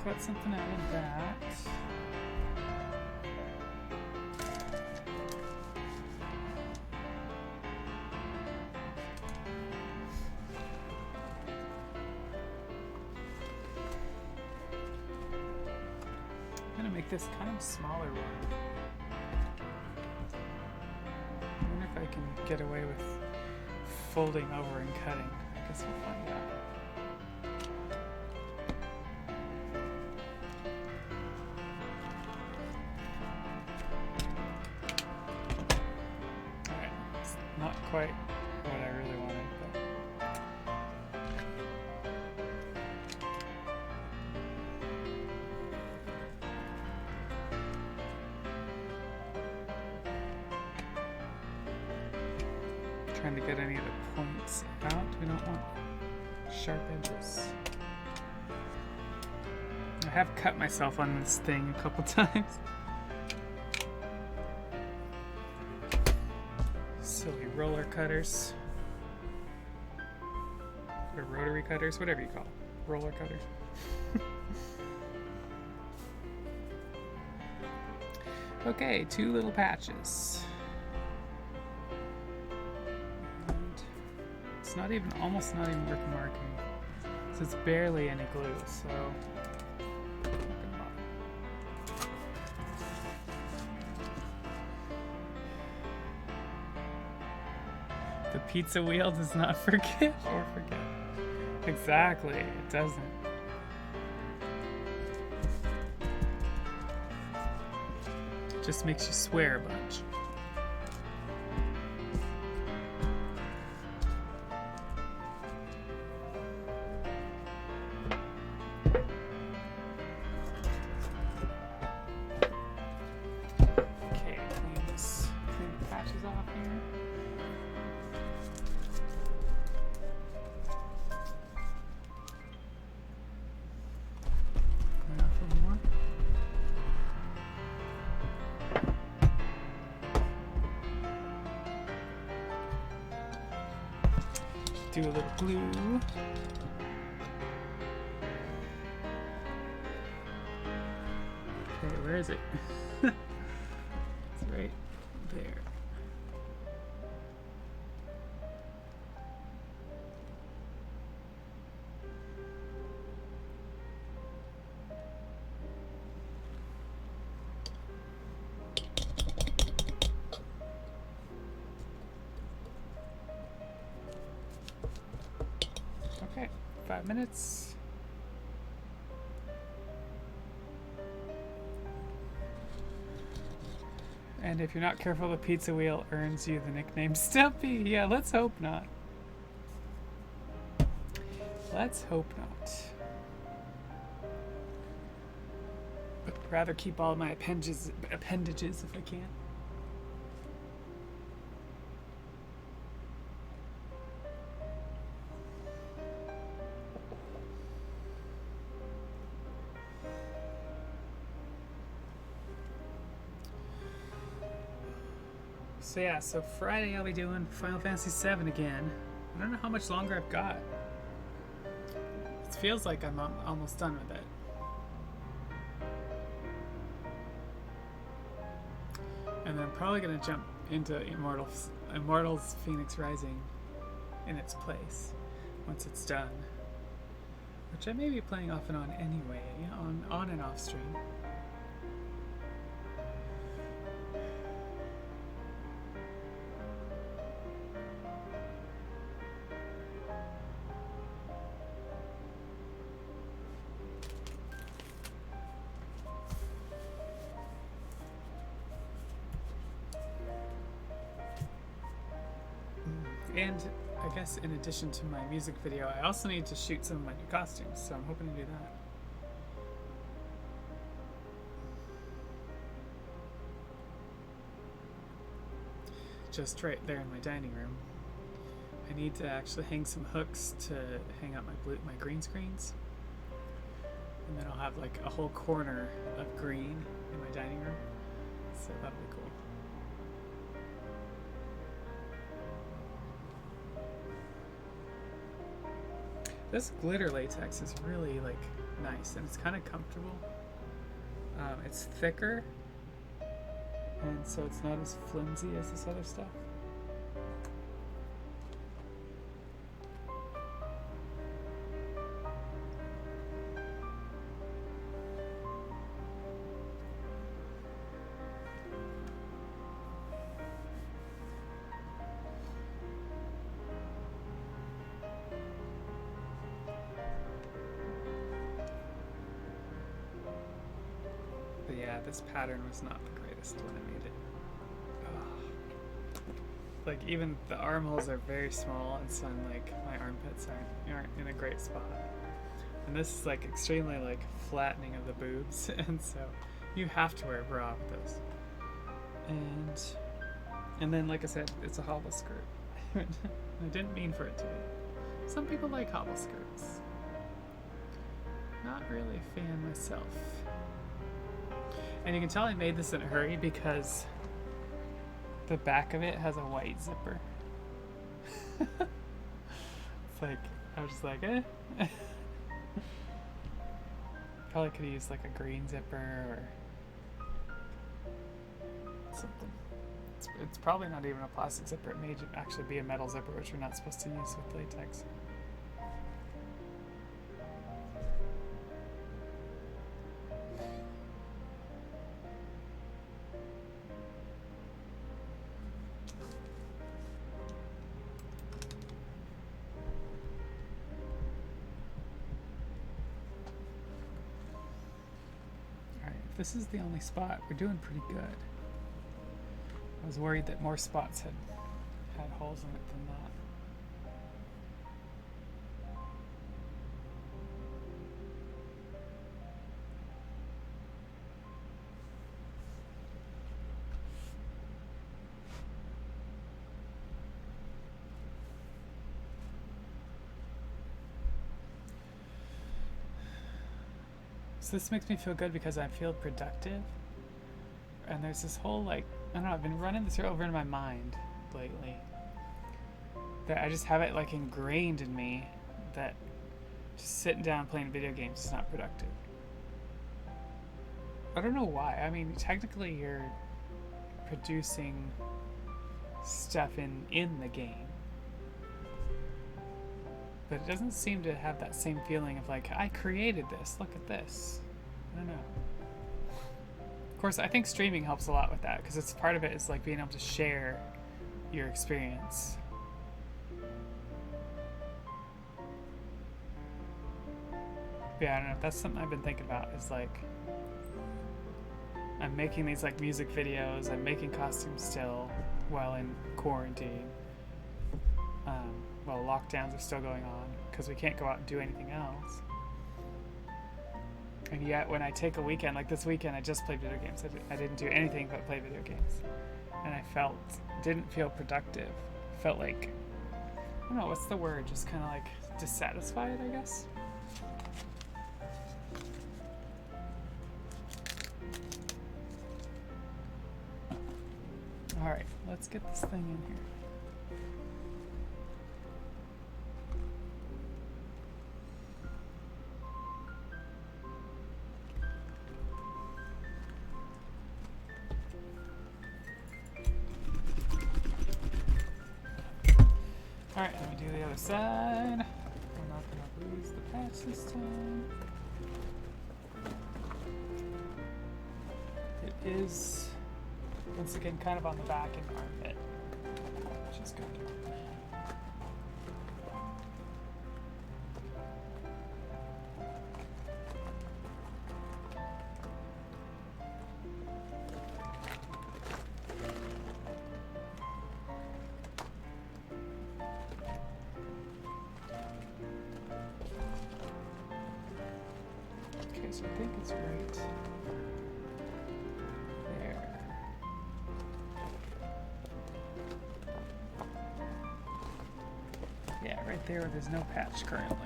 Cut something out of that. I'm gonna make this kind of a smaller one. I wonder if I can get away with folding over and cutting. I guess we'll find out. Not quite what I really wanted, but trying to get any of the points out. We don't want sharp edges. I have cut myself on this thing a couple times. Silly roller cutters. Or rotary cutters, whatever you call them. Roller cutters. Okay, 2 little patches. And it's not even, almost not even worth marking. So it's barely any glue, so. The pizza wheel does not forgive or forget. Exactly, it doesn't. It just makes you swear a bunch. Okay, clean the patches off here. Do a little glue. Okay, where is it? It's right there. Okay, 5 minutes. And if you're not careful, the pizza wheel earns you the nickname Stumpy. Yeah, let's hope not. Let's hope not. But rather keep all my appendages if I can. So yeah, so Friday I'll be doing Final Fantasy VII again. I don't know how much longer I've got. It feels like I'm almost done with it. And then I'm probably going to jump into Immortals Phoenix Rising in its place once it's done. Which I may be playing off and on anyway, on and off stream. And I guess in addition to my music video, I also need to shoot some of my new costumes, so I'm hoping to do that. Just right there in my dining room. I need to actually hang some hooks to hang up my green screens. And then I'll have like a whole corner of green in my dining room. So that'll be cool. This glitter latex is really like nice and it's kind of comfortable. It's thicker, and so it's not as flimsy as this other stuff. But yeah, this pattern was not the greatest when I made it. Ugh. Like even the armholes are very small, and so like my armpits aren't in a great spot. And this is like extremely like flattening of the boobs, and so you have to wear a bra with those. And then like I said, it's a hobble skirt. I didn't mean for it to be. Some people like hobble skirts. Not really a fan myself. And you can tell I made this in a hurry because the back of it has a white zipper. It's like, I was just like, eh. Probably could have used like a green zipper or something. It's probably not even a plastic zipper. It may actually be a metal zipper, which we're not supposed to use with latex. This is the only spot. We're doing pretty good. I was worried that more spots had holes in it than that. So this makes me feel good because I feel productive. And there's this whole like, I don't know, I've been running this over in my mind lately. That I just have it like ingrained in me that just sitting down playing video games is not productive. I don't know why. I mean, technically you're producing stuff in the game. But it doesn't seem to have that same feeling of like, I created this, look at this. I don't know. Of course, I think streaming helps a lot with that because it's part of it is like being able to share your experience. But yeah, I don't know. That's something I've been thinking about is like, I'm making these like music videos, I'm making costumes still while in quarantine. Well, lockdowns are still going on because we can't go out and do anything else. And yet when I take a weekend, like this weekend, I just played video games. I didn't do anything but play video games. And I didn't feel productive. Felt like, I don't know, what's the word? Just kind of like dissatisfied, I guess. Alright, let's get this thing in here. Alright, let me do the other side. We're not gonna lose the patch this time. It is, once again, kind of on the back and armpit, which is good. Okay, so I think it's right there. Yeah, right there where there's no patch currently.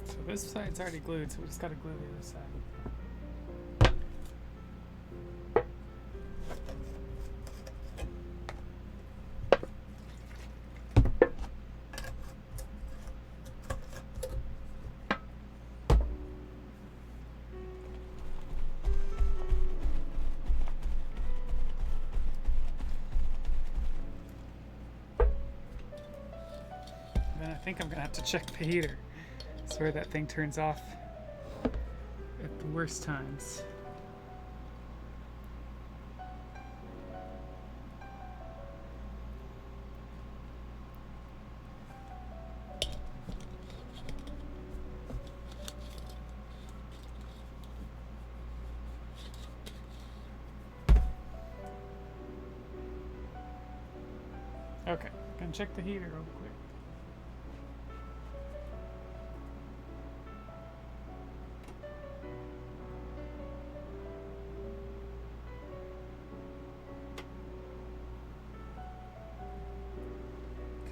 So this side's already glued, so we just gotta glue the other side. Then I think I'm gonna have to check the heater. I swear that thing turns off at the worst times. Okay, gonna check the heater real quick.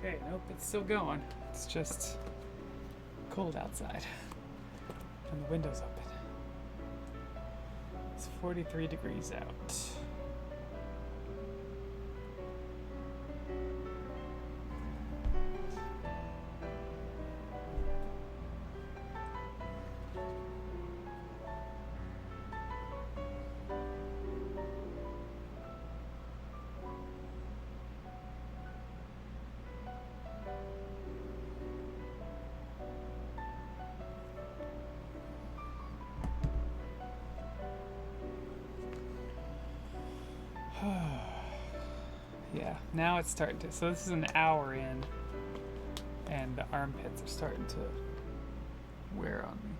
Okay, nope, it's still going. It's just cold outside. And the window's open. It's 43 degrees out. Yeah, now it's starting to. So this is an hour in, and the armpits are starting to wear on me.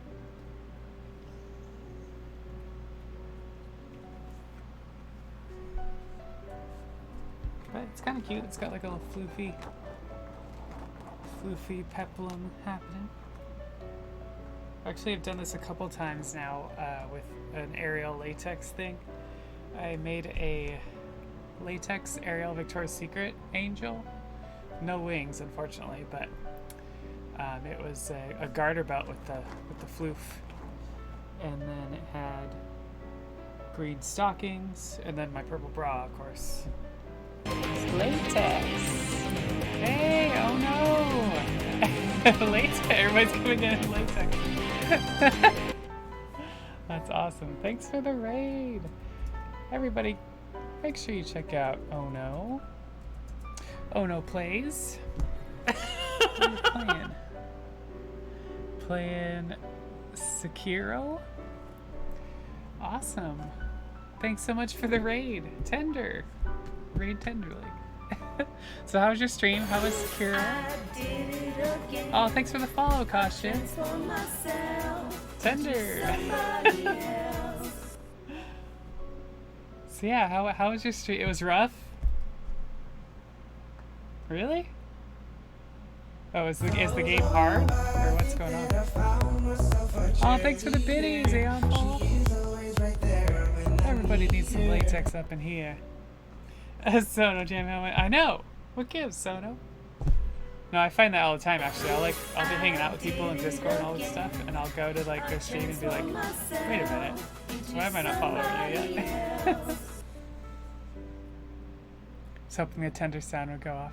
But it's kind of cute. It's got like a little floofy peplum happening. Actually, I've done this a couple times now with an Ariel latex thing. I made a Latex Ariel Victoria's Secret angel. No wings, unfortunately, but it was a garter belt with the floof, and then it had green stockings, and then my purple bra, of course. Latex. Hey! Oh no! Latex. Everybody's coming in latex. That's awesome. Thanks for the raid, everybody. Make sure you check out Oh No. Oh No Plays. What are you playing? Playing Sekiro? Awesome. Thanks so much for the raid. Tender. Raid tenderly. So how was your stream? How was Sekiro? Oh, thanks for the follow, Caution. Tender. So yeah, how was your stream? It was rough? Really? Oh, is the game hard? Or what's going on? Oh, thanks for the biddies, Aeon Paul. Everybody Somebody needs some latex up in here. Sono Jam helmet. I know. What gives, Sono? No, I find that all the time actually. I'll be hanging out with people in Discord and all this stuff, and I'll go to like their stream and be like, wait a minute, why am I not following you yet? Just hoping the tender sound would go off.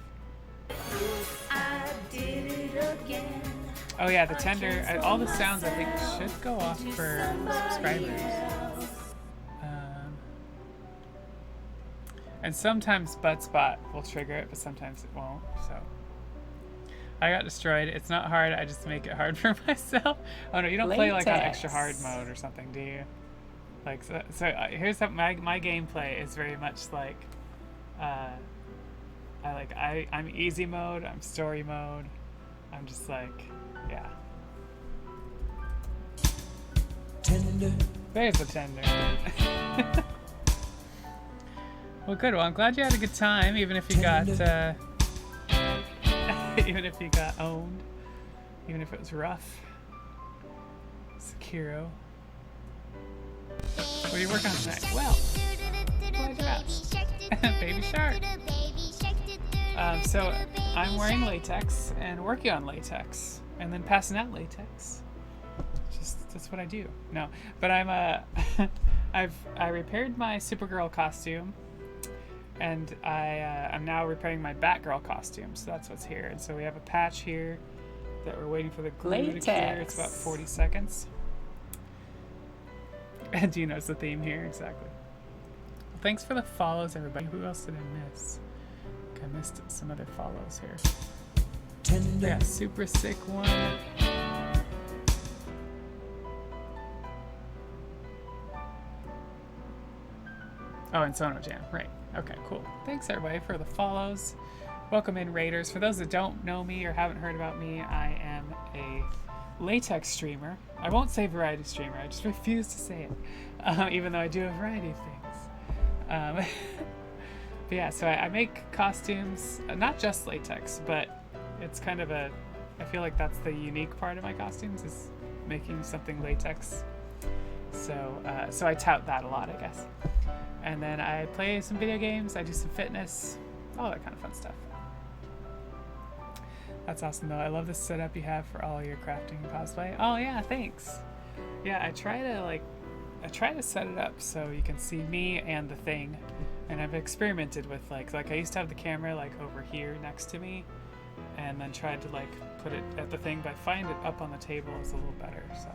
Oh yeah, the tender, all the sounds I think should go off for subscribers. And sometimes Butt Spot will trigger it, but sometimes it won't, so. I got destroyed. It's not hard, I just make it hard for myself. Oh no, you don't play like on extra hard mode or something, do you? Like, so here's how my gameplay is very much like, I'm easy mode, I'm story mode. I'm just like, yeah. Tender. There's the tender. Well, good. Well, I'm glad you had a good time, even if you got, even if you got owned, even if it was rough. Sekiro. What are you working on tonight? Well, Baby Shark. So I'm wearing latex and working on latex, and then passing out latex. Just that's what I do. No, but I'm I repaired my Supergirl costume. And I'm now repairing my Batgirl costume, so that's what's here. And so we have a patch here that we're waiting for the glue to cure. It's about 40 seconds. And do you notice the theme here? Exactly. Well, thanks for the follows, everybody. Who else did I miss? I missed some other follows here. Tender. Yeah, super sick one. Oh, and Sono Jam, right. Okay, cool. Thanks everybody for the follows. Welcome in, Raiders. For those that don't know me or haven't heard about me, I am a latex streamer. I won't say variety streamer, I just refuse to say it, even though I do a variety of things. But yeah, so I make costumes, not just latex, but it's kind of I feel like that's the unique part of my costumes, is making something latex. So I tout that a lot, I guess. And then I play some video games, I do some fitness, all that kind of fun stuff. That's awesome though. I love the setup you have for all your crafting and cosplay. Oh yeah, thanks. Yeah, I try to set it up so you can see me and the thing. And I've experimented with like I used to have the camera like over here next to me, and then tried to like put it at the thing, but I find it up on the table is a little better, so.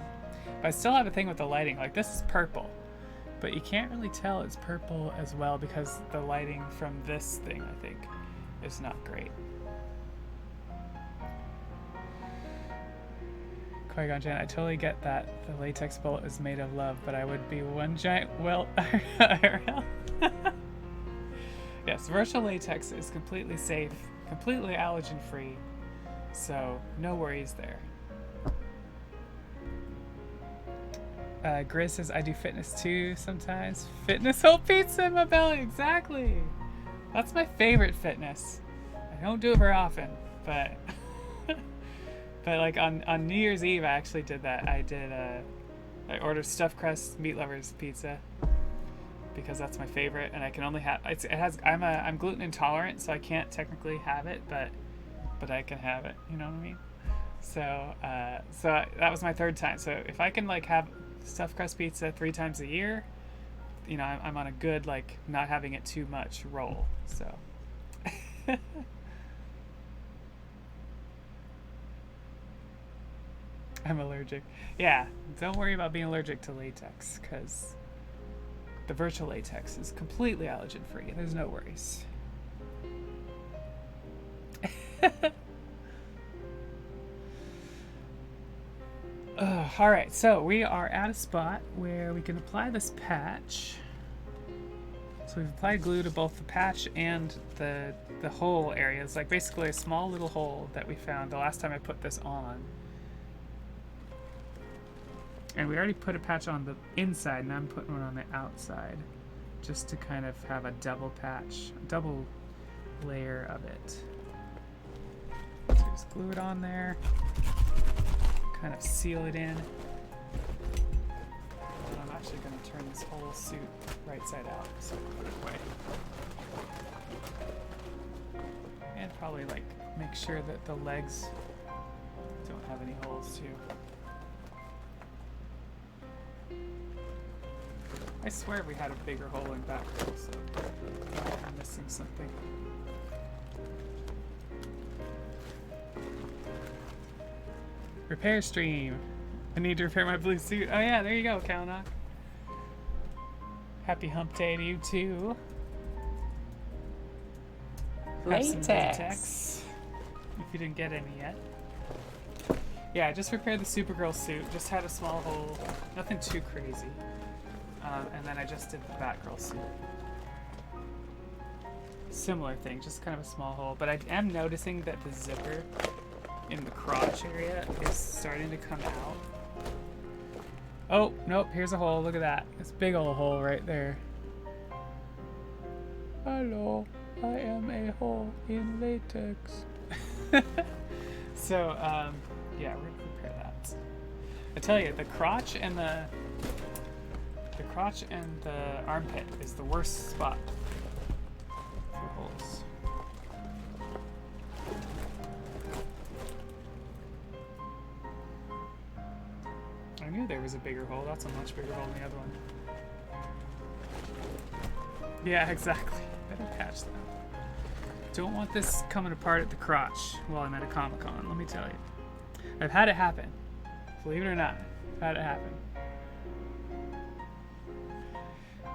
But I still have a thing with the lighting, like this is purple. But you can't really tell it's purple as well because the lighting from this thing, I think, is not great. Qui-Gon Jinn, I totally get that the latex bullet is made of love, but I would be one giant IRL. Yes, virtual latex is completely safe, completely allergen-free, so no worries there. Grizz says, I do fitness too sometimes. Fitness whole pizza in my belly, exactly. That's my favorite fitness. I don't do it very often, but but like on New Year's Eve, I actually did that. I ordered stuffed crust meat lovers pizza because that's my favorite, and I can only have I'm gluten intolerant, so I can't technically have it, but I can have it. You know what I mean? So that was my third time. So if I can like have stuffed crust pizza 3 times a year, you know, I'm on a good like not having it too much roll. So I'm allergic. Yeah, don't worry about being allergic to latex, because the virtual latex is completely allergen free. There's no worries. Alright, so we are at a spot where we can apply this patch. So we've applied glue to both the patch and the hole areas, like basically a small little hole that we found the last time I put this on. And we already put a patch on the inside, and I'm putting one on the outside, just to kind of have a double patch, a double layer of it. So just glue it on there, kind of seal it in. I actually going to turn this whole suit right side out, so I'll put it away. And probably like make sure that the legs don't have any holes too. I swear we had a bigger hole in back row, so I'm missing something. Repair stream. I need to repair my blue suit. Oh yeah, there you go, Kalnock. Happy hump day to you too. Have some latex. If you didn't get any yet. Yeah, I just repaired the Supergirl suit. Just had a small hole. Nothing too crazy. And then I just did the Batgirl suit. Similar thing, just kind of a small hole. But I am noticing that the zipper in the crotch area is starting to come out. Oh, nope, here's a hole. Look at that. This big old hole right there. Hello, I am a hole in latex. So, yeah, we're gonna repair that. I tell you, the crotch and the armpit is the worst spot for holes. I knew there was a bigger hole. That's a much bigger hole than the other one. Yeah, exactly. Better catch that. Don't want this coming apart at the crotch while I'm at a Comic-Con, let me tell you. I've had it happen. Believe it or not, I've had it happen.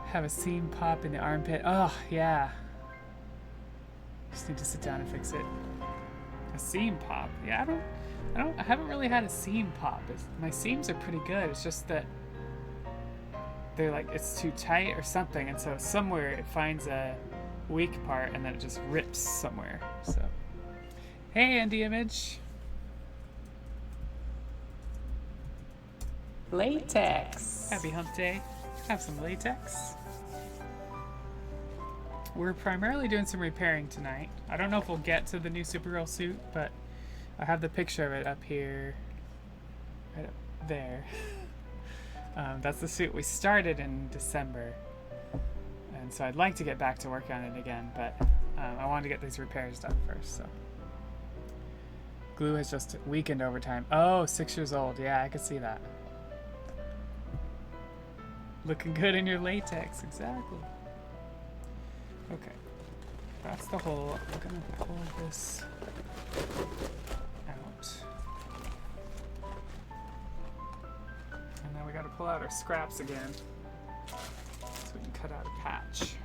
Have a seam pop in the armpit. Oh, yeah. Just need to sit down and fix it. A seam pop? Yeah, I haven't really had a seam pop. My seams are pretty good. It's just that they're like, it's too tight or something, and so somewhere it finds a weak part and then it just rips somewhere. So, hey, Andy Image. Latex. Happy hump day. Have some latex. We're primarily doing some repairing tonight. I don't know if we'll get to the new Supergirl suit, but I have the picture of it up here, right up there. That's the suit we started in December, and so I'd like to get back to work on it again, but I wanted to get these repairs done first. So glue has just weakened over time. Oh, 6 years old. Yeah, I could see that. Looking good in your latex, exactly. Okay, that's the hole. I'm gonna pull this out. And then we gotta pull out our scraps again so we can cut out a patch.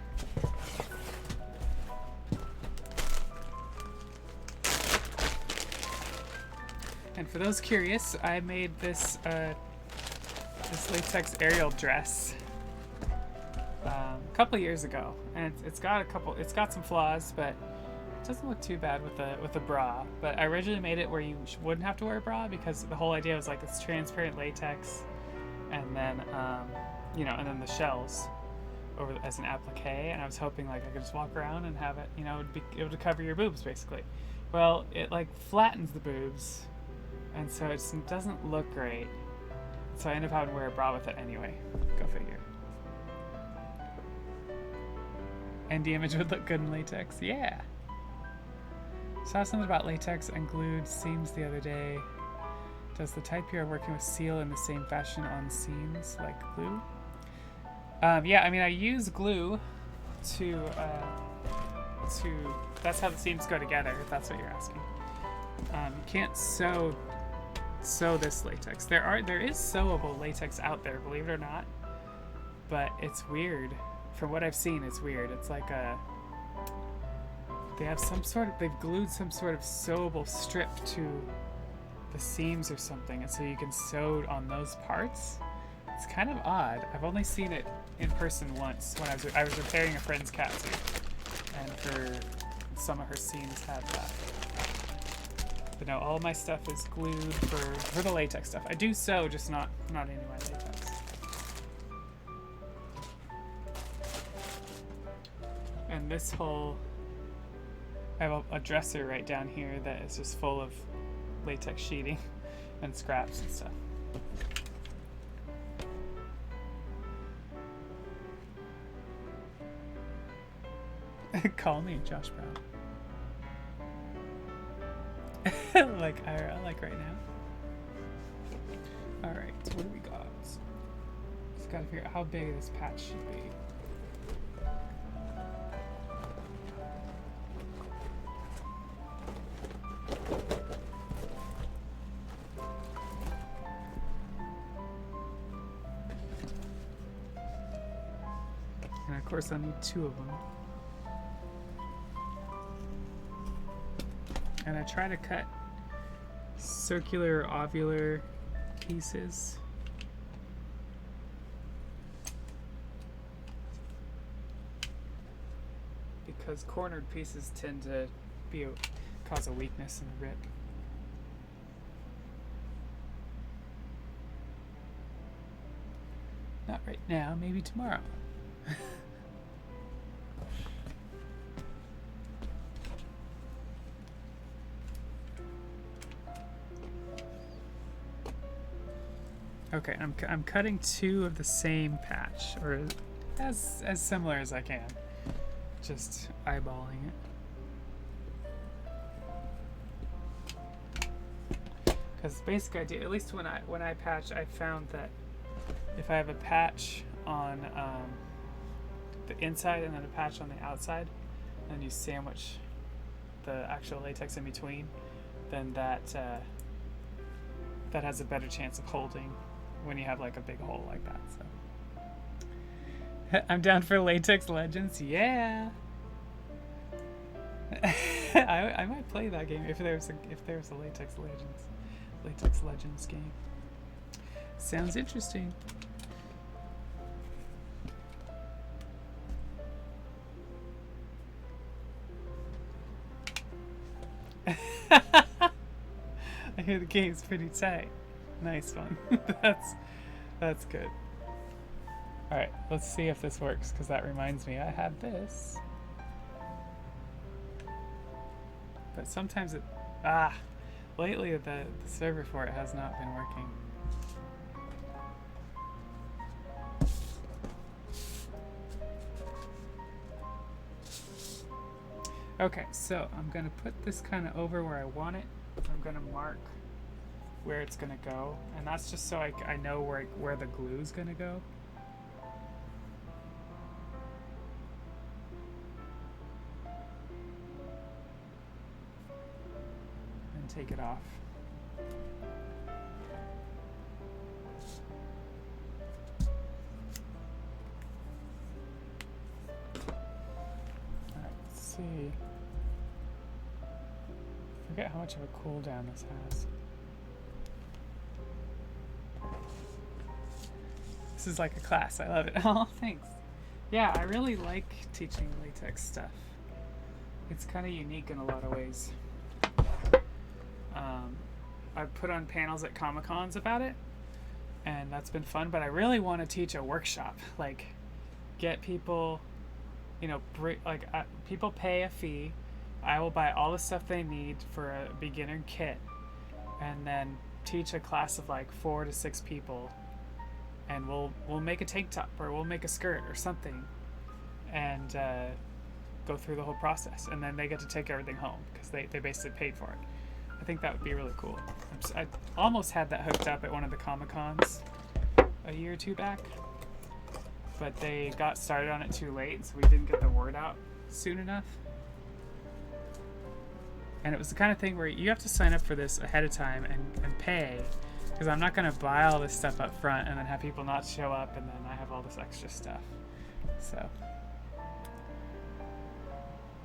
And for those curious, I made this this Latex Ariel dress a couple years ago, and it's got some flaws, but it doesn't look too bad with a bra. But I originally made it where you wouldn't have to wear a bra, because the whole idea was like it's transparent latex, and then you know, and then the shells over as an applique, and I was hoping like I could just walk around and have it, you know, it would cover your boobs basically. Well, it like flattens the boobs, and so it just doesn't look great. So I end up having to wear a bra with it anyway. Go figure. And the image would look good in latex. Yeah. Saw something about latex and glued seams the other day. Does the type you are working with seal in the same fashion on seams like glue? Yeah, I mean, I use glue to that's how the seams go together, if that's what you're asking. You can't sew this latex. There is sewable latex out there, believe it or not, but it's weird. From what I've seen, it's weird. It's like they've glued some sort of sewable strip to the seams or something, and so you can sew on those parts. It's kind of odd. I've only seen it in person once when I was repairing a friend's cat suit, and some of her seams had that. But no, all my stuff is glued for the latex stuff. I do sew, just not into my latex. And this whole, I have a dresser right down here that is just full of latex sheeting and scraps and stuff. Call me Josh Brown. Like IRL, like right now. Alright, so what do we got? Just gotta figure out how big this patch should be. And of course I'll need 2 of them. And I try to cut circular ovular pieces. Because cornered pieces tend to cause a weakness in the rip. Not right now, maybe tomorrow. Okay, I'm cutting 2 of the same patch, or as similar as I can. Just eyeballing it. Because basic idea, at least when I patch, I found that if I have a patch on the inside and then a patch on the outside, and you sandwich the actual latex in between, then that has a better chance of holding when you have like a big hole like that. So I'm down for Latex Legends. Yeah. I might play that game if there's a Latex Legends game. Sounds interesting. I hear the game's pretty tight. Nice one. That's good. Alright, let's see if this works, because that reminds me I have this. But sometimes it... lately the server for it has not been working. Okay, so I'm going to put this kind of over where I want it. I'm going to mark where it's going to go, and that's just so I know where the glue is going to go. And take it off. Alright, let's see. Forget how much of a cooldown this has. This is like a class. I love it. Oh, thanks. Yeah, I really like teaching latex stuff. It's kind of unique in a lot of ways. I've put on panels at Comic-Cons about it, and that's been fun, but I really want to teach a workshop. Like, get people, you know, people pay a fee. I will buy all the stuff they need for a beginner kit, and then teach a class of like 4 to 6 people. And we'll make a tank top, or we'll make a skirt or something, and go through the whole process. And then they get to take everything home because they basically paid for it. I think that would be really cool. I almost had that hooked up at one of the Comic-Cons a year or 2 back, but they got started on it too late, so we didn't get the word out soon enough. And it was the kind of thing where you have to sign up for this ahead of time and pay. Because I'm not going to buy all this stuff up front and then have people not show up and then I have all this extra stuff. So,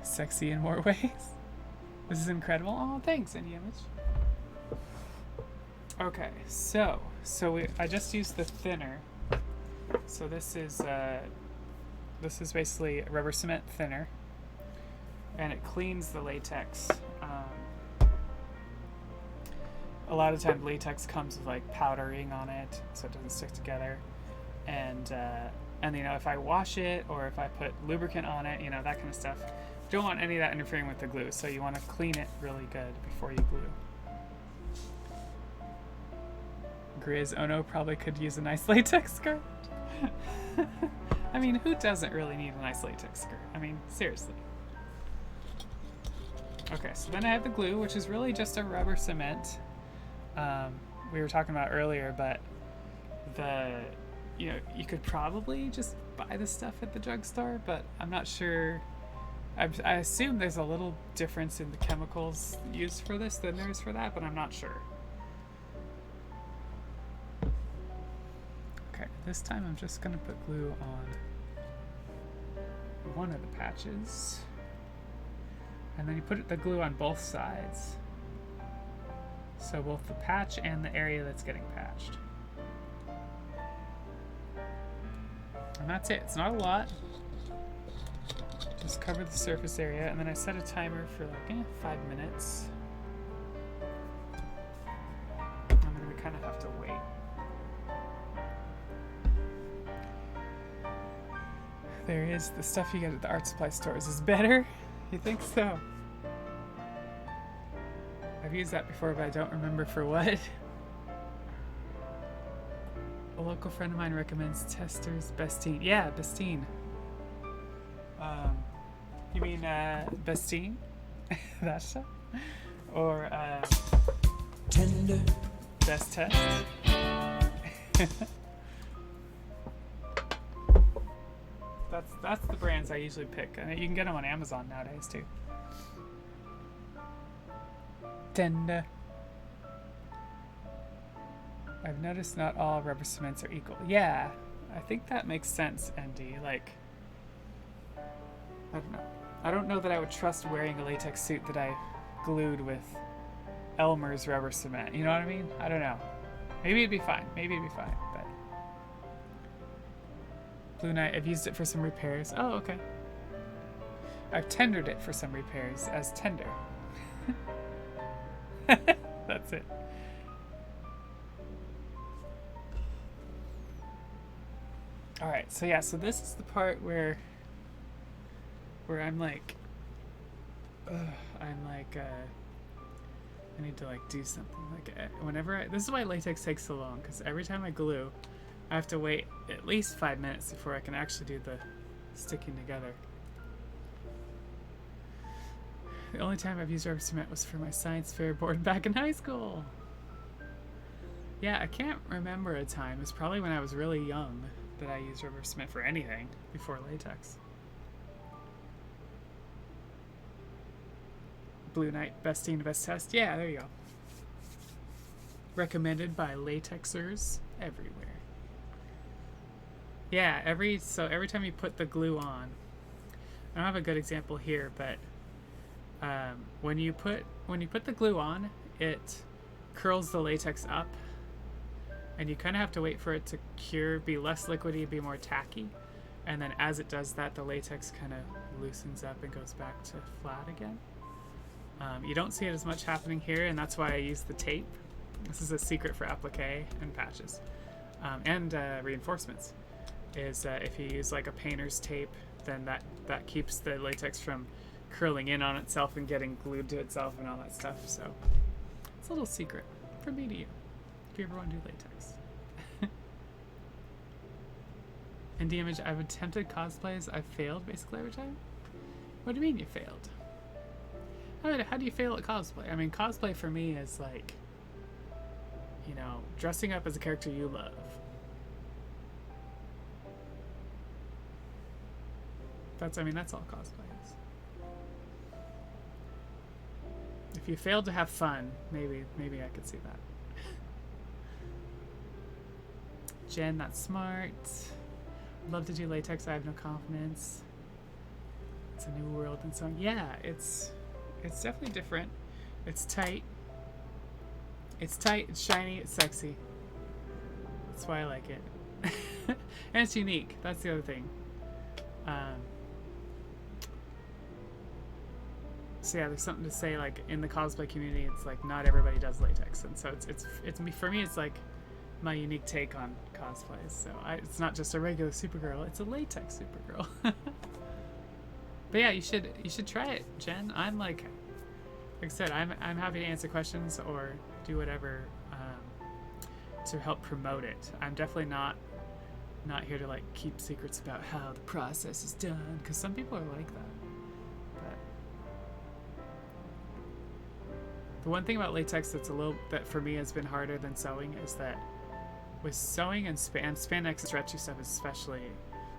sexy in more ways. This is incredible. Oh, thanks, Any Image. Okay, so I just used the thinner. So this is basically rubber cement thinner, and it cleans the latex. A lot of times latex comes with like powdering on it, so it doesn't stick together. And you know, if I wash it or if I put lubricant on it, you know, that kind of stuff, you don't want any of that interfering with the glue. So you want to clean it really good before you glue. Grizz, oh no, probably could use a nice latex skirt. I mean, who doesn't really need a nice latex skirt? I mean, seriously. Okay, so then I have the glue, which is really just a rubber cement. We were talking about earlier, but you could probably just buy the stuff at the drugstore, but I'm not sure. I assume there's a little difference in the chemicals used for this than there is for that, but I'm not sure. Okay, this time I'm just gonna put glue on one of the patches. And then you put the glue on both sides. So both the patch and the area that's getting patched. And that's it. It's not a lot. Just cover the surface area, and then I set a timer for like 5 minutes. And then we kind of have to wait. There is the stuff you get at the art supply stores is better. You think so? I've used that before, but I don't remember for what. A local friend of mine recommends Tester's Bestine. Yeah, Bestine. You mean Bestine? That stuff? Or Tender. Best Test? That's the brands I usually pick, and you can get them on Amazon nowadays too. Tender. I've noticed not all rubber cements are equal. Yeah, I think that makes sense, Andy. Like, I don't know. I don't know that I would trust wearing a latex suit that I glued with Elmer's rubber cement. You know what I mean? I don't know. Maybe it'd be fine. But Blue Knight, I've used it for some repairs. Oh, okay. I've tendered it for some repairs as tender. That's it. Alright, so yeah, so this is the part where I'm like, I need to like do something. Like whenever this is why latex takes so long, because every time I glue, I have to wait at least 5 minutes before I can actually do the sticking together. The only time I've used rubber cement was for my science fair board back in high school. Yeah, I can't remember a time. It's probably when I was really young that I used rubber cement for anything before latex. Blue Knight, Bestine, Best Test. Yeah, there you go. Recommended by latexers everywhere. Yeah, every time you put the glue on, I don't have a good example here, but when you put the glue on, it curls the latex up, and you kind of have to wait for it to cure, be less liquidy, be more tacky, and then as it does that, the latex kind of loosens up and goes back to flat again. You don't see it as much happening here, and that's why I use the tape. This is a secret for applique and patches, and reinforcements. Is if you use like a painter's tape, then that keeps the latex from curling in on itself and getting glued to itself and all that stuff. So it's a little secret from me to you if you ever want to do latex. In the image, I've attempted cosplays. I've failed basically every time. What do you mean you failed? How do you fail at cosplay? I mean, cosplay for me is like, you know, dressing up as a character you love. That's all cosplay is. If you failed to have fun, maybe I could see that. Jen, that's smart. Love to do latex. I have no confidence. It's a new world and so on. Yeah, it's definitely different. It's tight. It's shiny, it's sexy. That's why I like it. And it's unique. That's the other thing. So yeah, there's something to say, like, in the cosplay community, it's like not everybody does latex, and so it's for me, it's like my unique take on cosplays. So it's not just a regular Supergirl, it's a latex Supergirl. But yeah, you should try it, Jen. I'm like I said, I'm happy to answer questions or do whatever to help promote it. I'm definitely not here to like keep secrets about how the process is done, because some people are like that. The one thing about latex that for me has been harder than sewing is that with sewing and spandex stretchy stuff especially,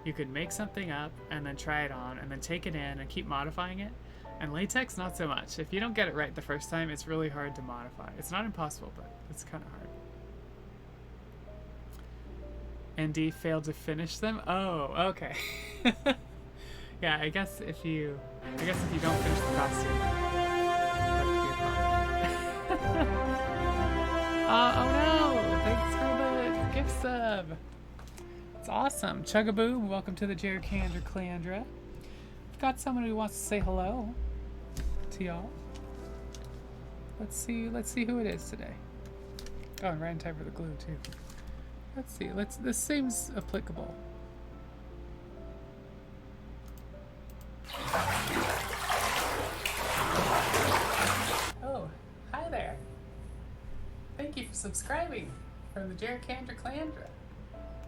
you could make something up and then try it on and then take it in and keep modifying it. And latex, not so much. If you don't get it right the first time, it's really hard to modify. It's not impossible, but it's kind of hard. ND failed to finish them? Oh, okay. Yeah, I guess if you don't finish the costume, that could be a problem. Oh no! Thanks for the gift sub. It's awesome. Chugaboom, welcome to the Jerkander Clandra. We've got someone who wants to say hello to y'all. Let's see who it is today. Oh, and right in time for the glue too. Let's see. This seems applicable. Oh, hi there. Thank you for subscribing from the Jerkander Clandra.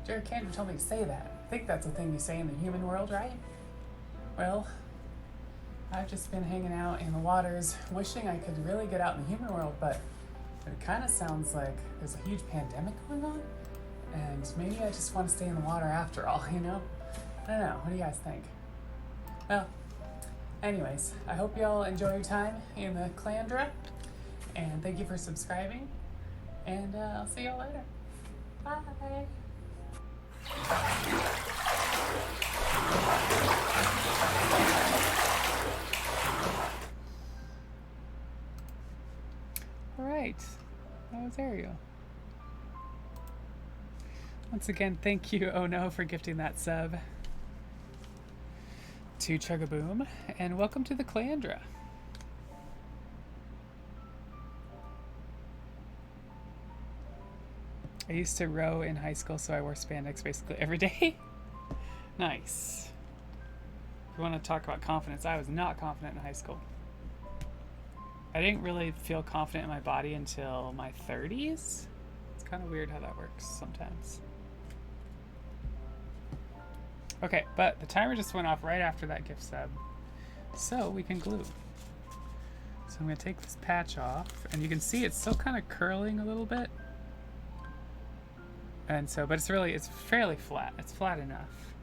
Jerkander told me to say that. I think that's a thing you say in the human world, right? Well, I've just been hanging out in the waters, wishing I could really get out in the human world, but it kind of sounds like there's a huge pandemic going on, and maybe I just want to stay in the water after all, you know? I don't know. What do you guys think? Well, anyways, I hope y'all enjoy your time in the Clandra, and thank you for subscribing, and I'll see y'all later. Bye! Alright, that was Ariel. Once again, thank you, Oh No, for gifting that sub to Chugaboom, and welcome to the Clandra. I used to row in high school, so I wore spandex basically every day. Nice. If you want to talk about confidence, I was not confident in high school. I didn't really feel confident in my body until my 30s. It's kind of weird how that works sometimes. Okay, but the timer just went off right after that gift sub, so we can glue. So I'm going to take this patch off, and you can see it's still kind of curling a little bit. And so, but it's fairly flat. It's flat enough.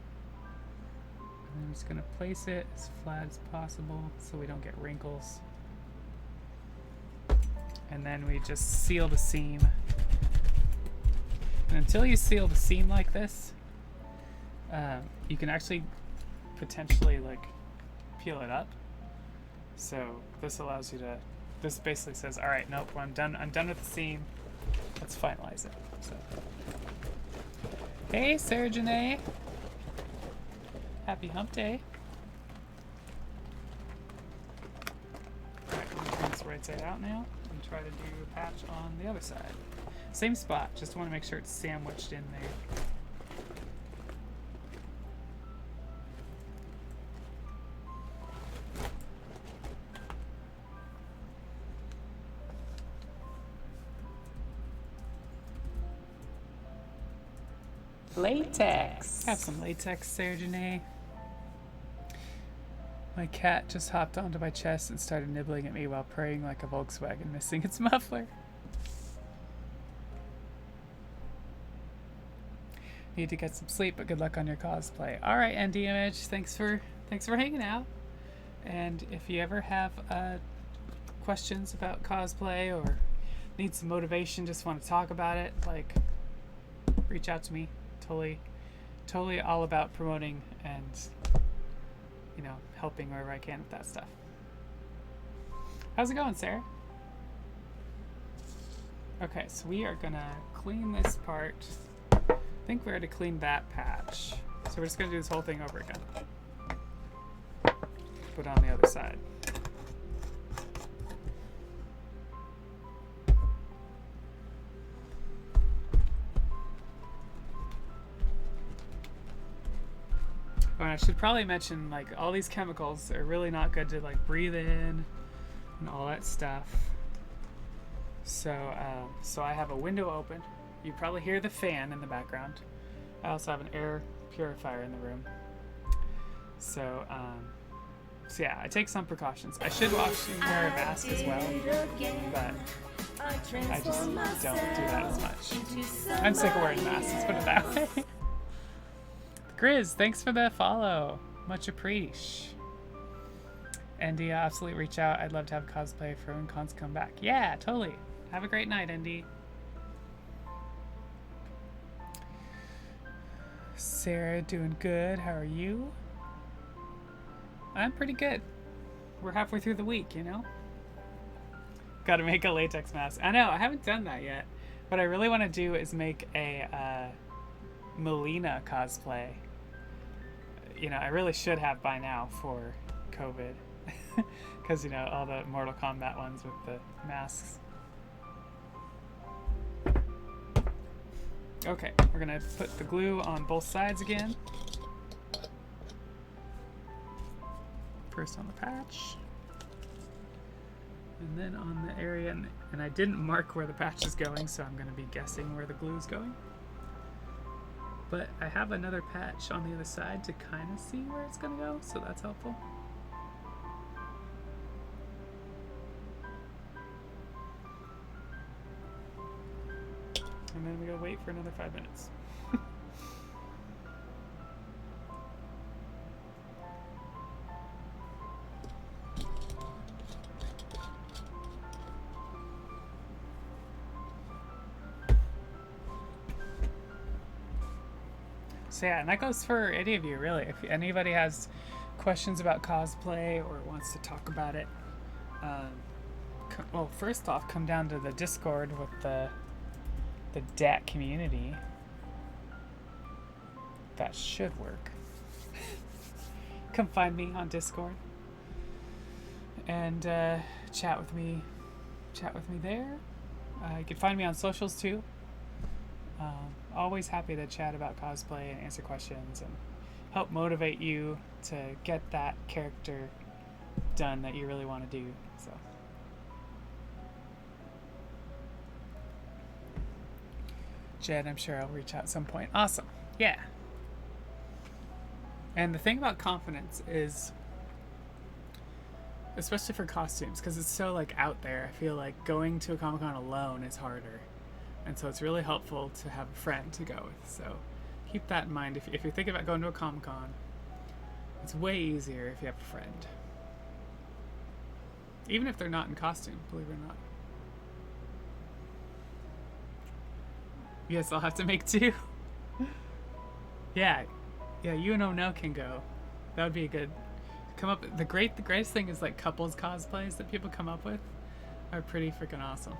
And I'm just going to place it as flat as possible so we don't get wrinkles. And then we just seal the seam. And until you seal the seam like this, you can actually potentially like peel it up. So this allows you to, this basically says, all right, nope, I'm done with the seam. Let's finalize it. So, hey, Sarah Janae. Happy hump day. All right, I'm gonna turn this right side out now and try to do a patch on the other side. Same spot, just want to make sure it's sandwiched in there. Latex. Have some latex, Sarah Janae. My cat just hopped onto my chest and started nibbling at me while purring like a Volkswagen missing its muffler. Need to get some sleep, but good luck on your cosplay. All right, ND Image, thanks for hanging out. And if you ever have questions about cosplay or need some motivation, just want to talk about it, like, reach out to me. Totally all about promoting and, you know, helping wherever I can with that stuff. How's it going, Sarah? Okay, so we are gonna clean this part. I think we're to clean that patch. So we're just gonna do this whole thing over again. Put it on the other side. Oh, and I should probably mention, like, all these chemicals are really not good to, like, breathe in and all that stuff. So I have a window open. You probably hear the fan in the background. I also have an air purifier in the room. So So yeah, I take some precautions. I should actually wear a mask as well, but I just don't do that as much. I'm sick of wearing masks, let's put it that way. Grizz, thanks for the follow. Much appreciate. Andy, absolutely reach out. I'd love to have cosplay for when cons come back. Yeah, totally. Have a great night, Andy. Sarah, doing good. How are you? I'm pretty good. We're halfway through the week, you know? Gotta make a latex mask. I know, I haven't done that yet. What I really want to do is make a Melina cosplay. You know, I really should have by now for COVID. Because, you know, all the Mortal Kombat ones with the masks. Okay, we're gonna put the glue on both sides again. First on the patch. And then on the area, and I didn't mark where the patch is going, so I'm gonna be guessing where the glue is going. But I have another patch on the other side to kind of see where it's gonna go, so that's helpful. And then we gotta wait for another 5 minutes. So yeah, and that goes for any of you, really. If anybody has questions about cosplay or wants to talk about it, well, first off, come down to the Discord with the DAT community. That should work. Come find me on Discord and chat with me there. You can find me on socials too. Always happy to chat about cosplay and answer questions and help motivate you to get that character done that you really want to do. So Jed, I'm sure I'll reach out at some point. Awesome. Yeah. And the thing about confidence is, especially for costumes, because it's so like out there, I feel like going to a Comic-Con alone is harder. And so it's really helpful to have a friend to go with. So keep that in mind. If you're thinking about going to a Comic-Con, it's way easier if you have a friend. Even if they're not in costume, believe it or not. Yes, I'll have to make two. Yeah, you and Ono can go. That would be a good come up. The greatest thing is like couples cosplays that people come up with are pretty freaking awesome.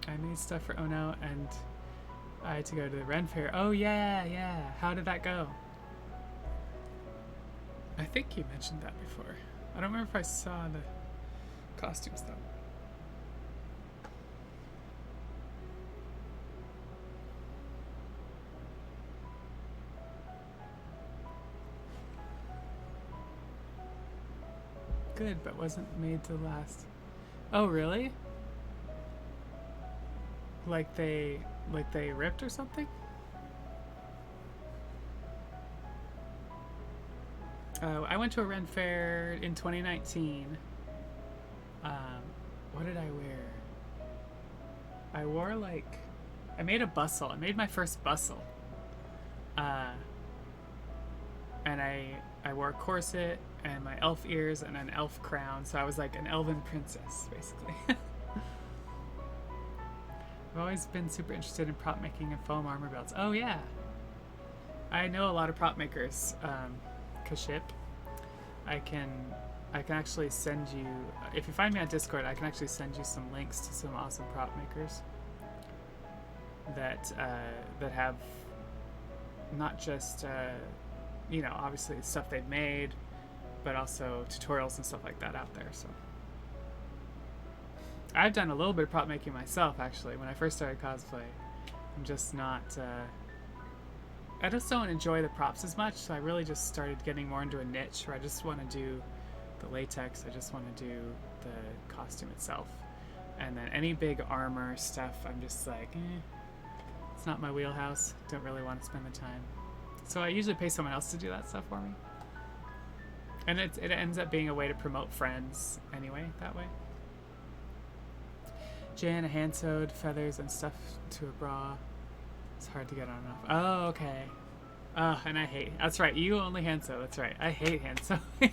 I made stuff for Ono and I had to go to the Ren Fair. Oh yeah. How did that go? I think you mentioned that before. I don't remember if I saw the costumes though. Good, but wasn't made to last. Oh really? Like they ripped or something? I went to a Ren Fair in 2019. What did I wear? I wore I made a bustle. I made my first bustle. And I wore a corset and my elf ears and an elf crown. So I was like an elven princess, basically. I've always been super interested in prop making and foam armor belts. Oh yeah. I know a lot of prop makers. Kaship. I can actually send you, if you find me on Discord, I can actually send you some links to some awesome prop makers that have not just you know, obviously stuff they've made, but also tutorials and stuff like that out there. So I've done a little bit of prop making myself, actually. When I first started cosplay, I'm just not I just don't enjoy the props as much, so I really just started getting more into a niche where I just want to do the latex, I just want to do the costume itself. And then any big armor stuff, I'm just like, it's not my wheelhouse, don't really want to spend the time. So I usually pay someone else to do that stuff for me. And it ends up being a way to promote friends anyway, that way. Jan, a hand sewed feathers and stuff to a bra. It's hard to get on and off. Oh, okay. And I hate. That's right. You only hand sew. That's right. I hate hand sewing.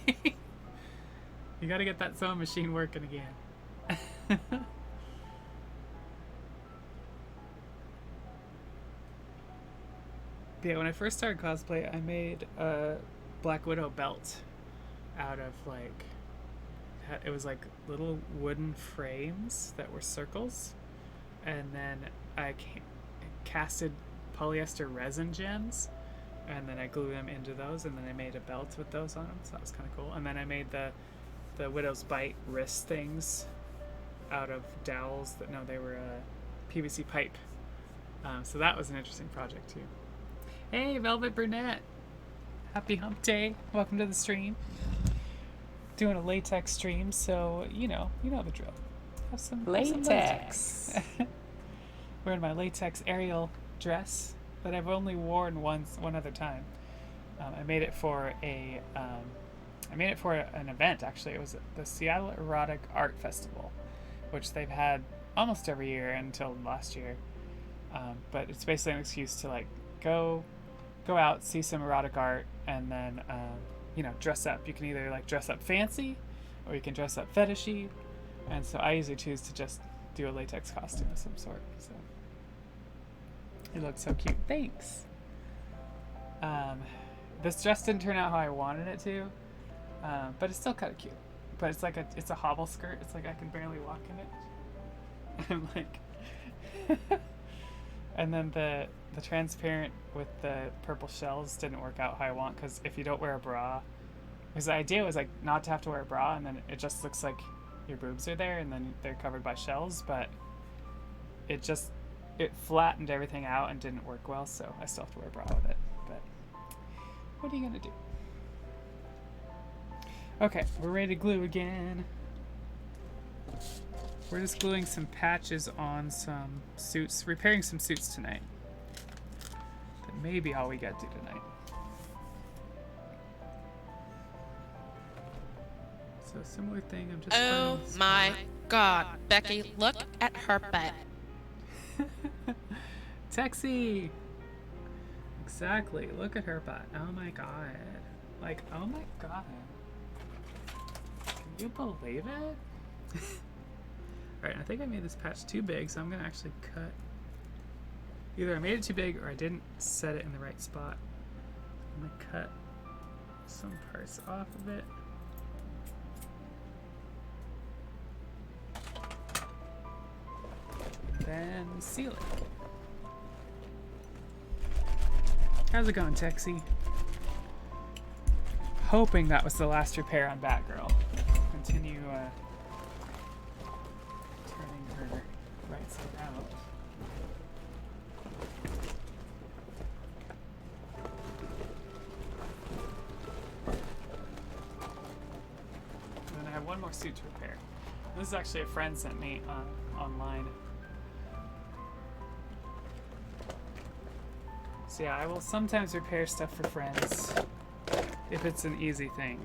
You gotta get that sewing machine working again. Yeah, when I first started cosplay, I made a Black Widow belt out of like, it was like little wooden frames that were circles, and then I casted polyester resin gems, and then I glued them into those, and then I made a belt with those on them, so that was kind of cool. And then I made the Widow's Bite wrist things out of dowels that, no, they were PVC pipe. So that was an interesting project too. Hey, Velvet Brunette! Happy hump day. Welcome to the stream. Doing a latex stream, so you know the drill. Have some Latex. Wearing my Latex Ariel dress that I've only worn one other time. I made it for an event, actually. It was the Seattle Erotic Art Festival, which they've had almost every year until last year. But it's basically an excuse to like go out, see some erotic art, and then dress up. You can either like dress up fancy, or you can dress up fetishy. And so I usually choose to just do a latex costume of some sort. So it looks so cute. Thanks. This dress didn't turn out how I wanted it to, but it's still kind of cute. But it's like it's a hobble skirt. It's like I can barely walk in it. I'm like, and then the transparent with the purple shells didn't work out how I want, because if you don't wear a bra, because the idea was like not to have to wear a bra, and then it just looks like your boobs are there and then they're covered by shells, but it flattened everything out and didn't work well, so I still have to wear a bra with it. But what are you gonna do? Okay, we're ready to glue again. We're just gluing some patches on some suits, repairing some suits tonight. That may be all we get to tonight. So a similar thing, I'm just Oh my god, Becky, look at her butt. Texie! Exactly, look at her butt. Oh my god. Like, oh my god. Can you believe it? Alright, I think I made this patch too big, so I'm gonna actually cut. Either I made it too big or I didn't set it in the right spot. I'm gonna cut some parts off of it. Then seal it. How's it going, Texie? Hoping that was the last repair on Batgirl. Continue turning her right side out. And then I have one more suit to repair. This is actually a friend sent me online. So yeah, I will sometimes repair stuff for friends if it's an easy thing.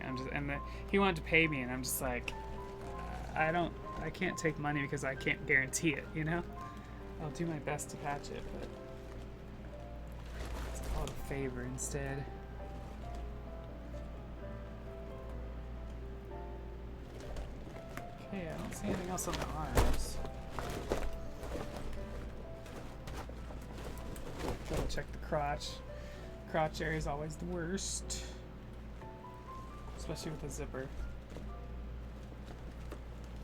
He wanted to pay me, and I'm just like, I can't take money because I can't guarantee it, you know? I'll do my best to patch it, but it's called a favor instead. Okay, I don't see anything else on the arms. Double check the crotch. Crotch area is always the worst, especially with a zipper.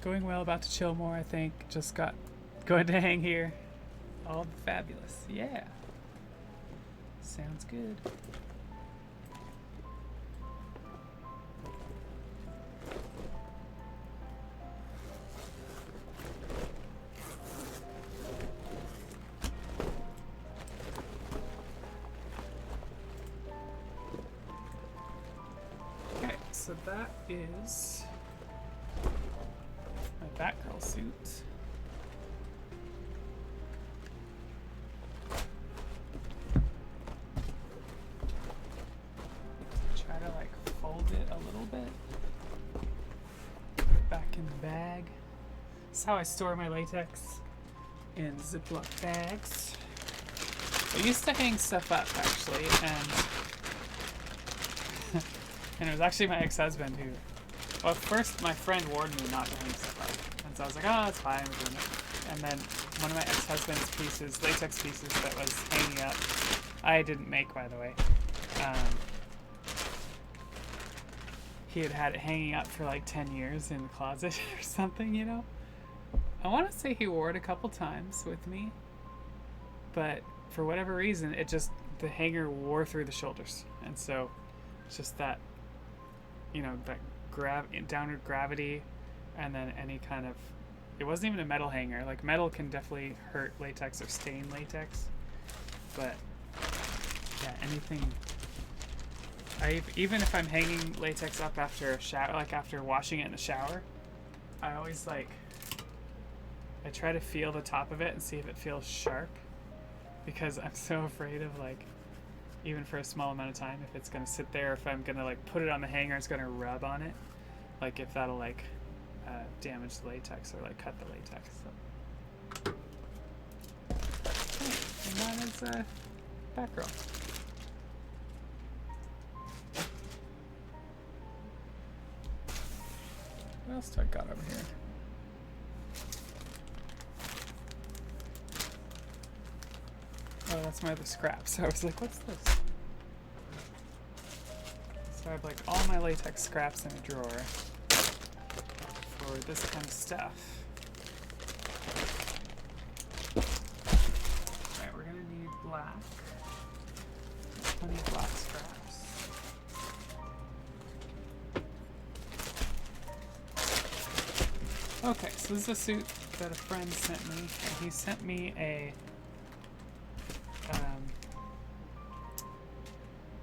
Going well, about to chill more, I think. Just got going to hang here. All fabulous. Yeah. Sounds good. Okay, so that is my Batgirl suit. That's how I store my latex, in Ziploc bags. I used to hang stuff up actually, and it was actually my ex-husband who, well, first my friend warned me not to hang stuff up, and so I was like, oh, it's fine, we're doing it. And then one of my ex-husband's pieces, latex pieces that was hanging up, I didn't make, by the way. He had it hanging up for like 10 years in the closet or something, you know? I want to say he wore it a couple times with me, but for whatever reason, it just, the hanger wore through the shoulders. And so it's just that, you know, that downward gravity, and then any kind of, it wasn't even a metal hanger. Like, metal can definitely hurt latex or stain latex, but yeah, anything. Even if I'm hanging latex up after a shower, like after washing it in the shower, I always I try to feel the top of it and see if it feels sharp, because I'm so afraid of, like, even for a small amount of time, if it's gonna sit there, if I'm gonna like put it on the hanger, it's gonna rub on it, like if that'll like damage the latex or like cut the latex. So. And that is Batgirl. What else do I got over here? Oh, that's my other scraps. So I was like, what's this? So I have like all my latex scraps in a drawer for this kind of stuff. Alright, we're gonna need black. Plenty of black scraps. Okay, so this is a suit that a friend sent me, and he sent me a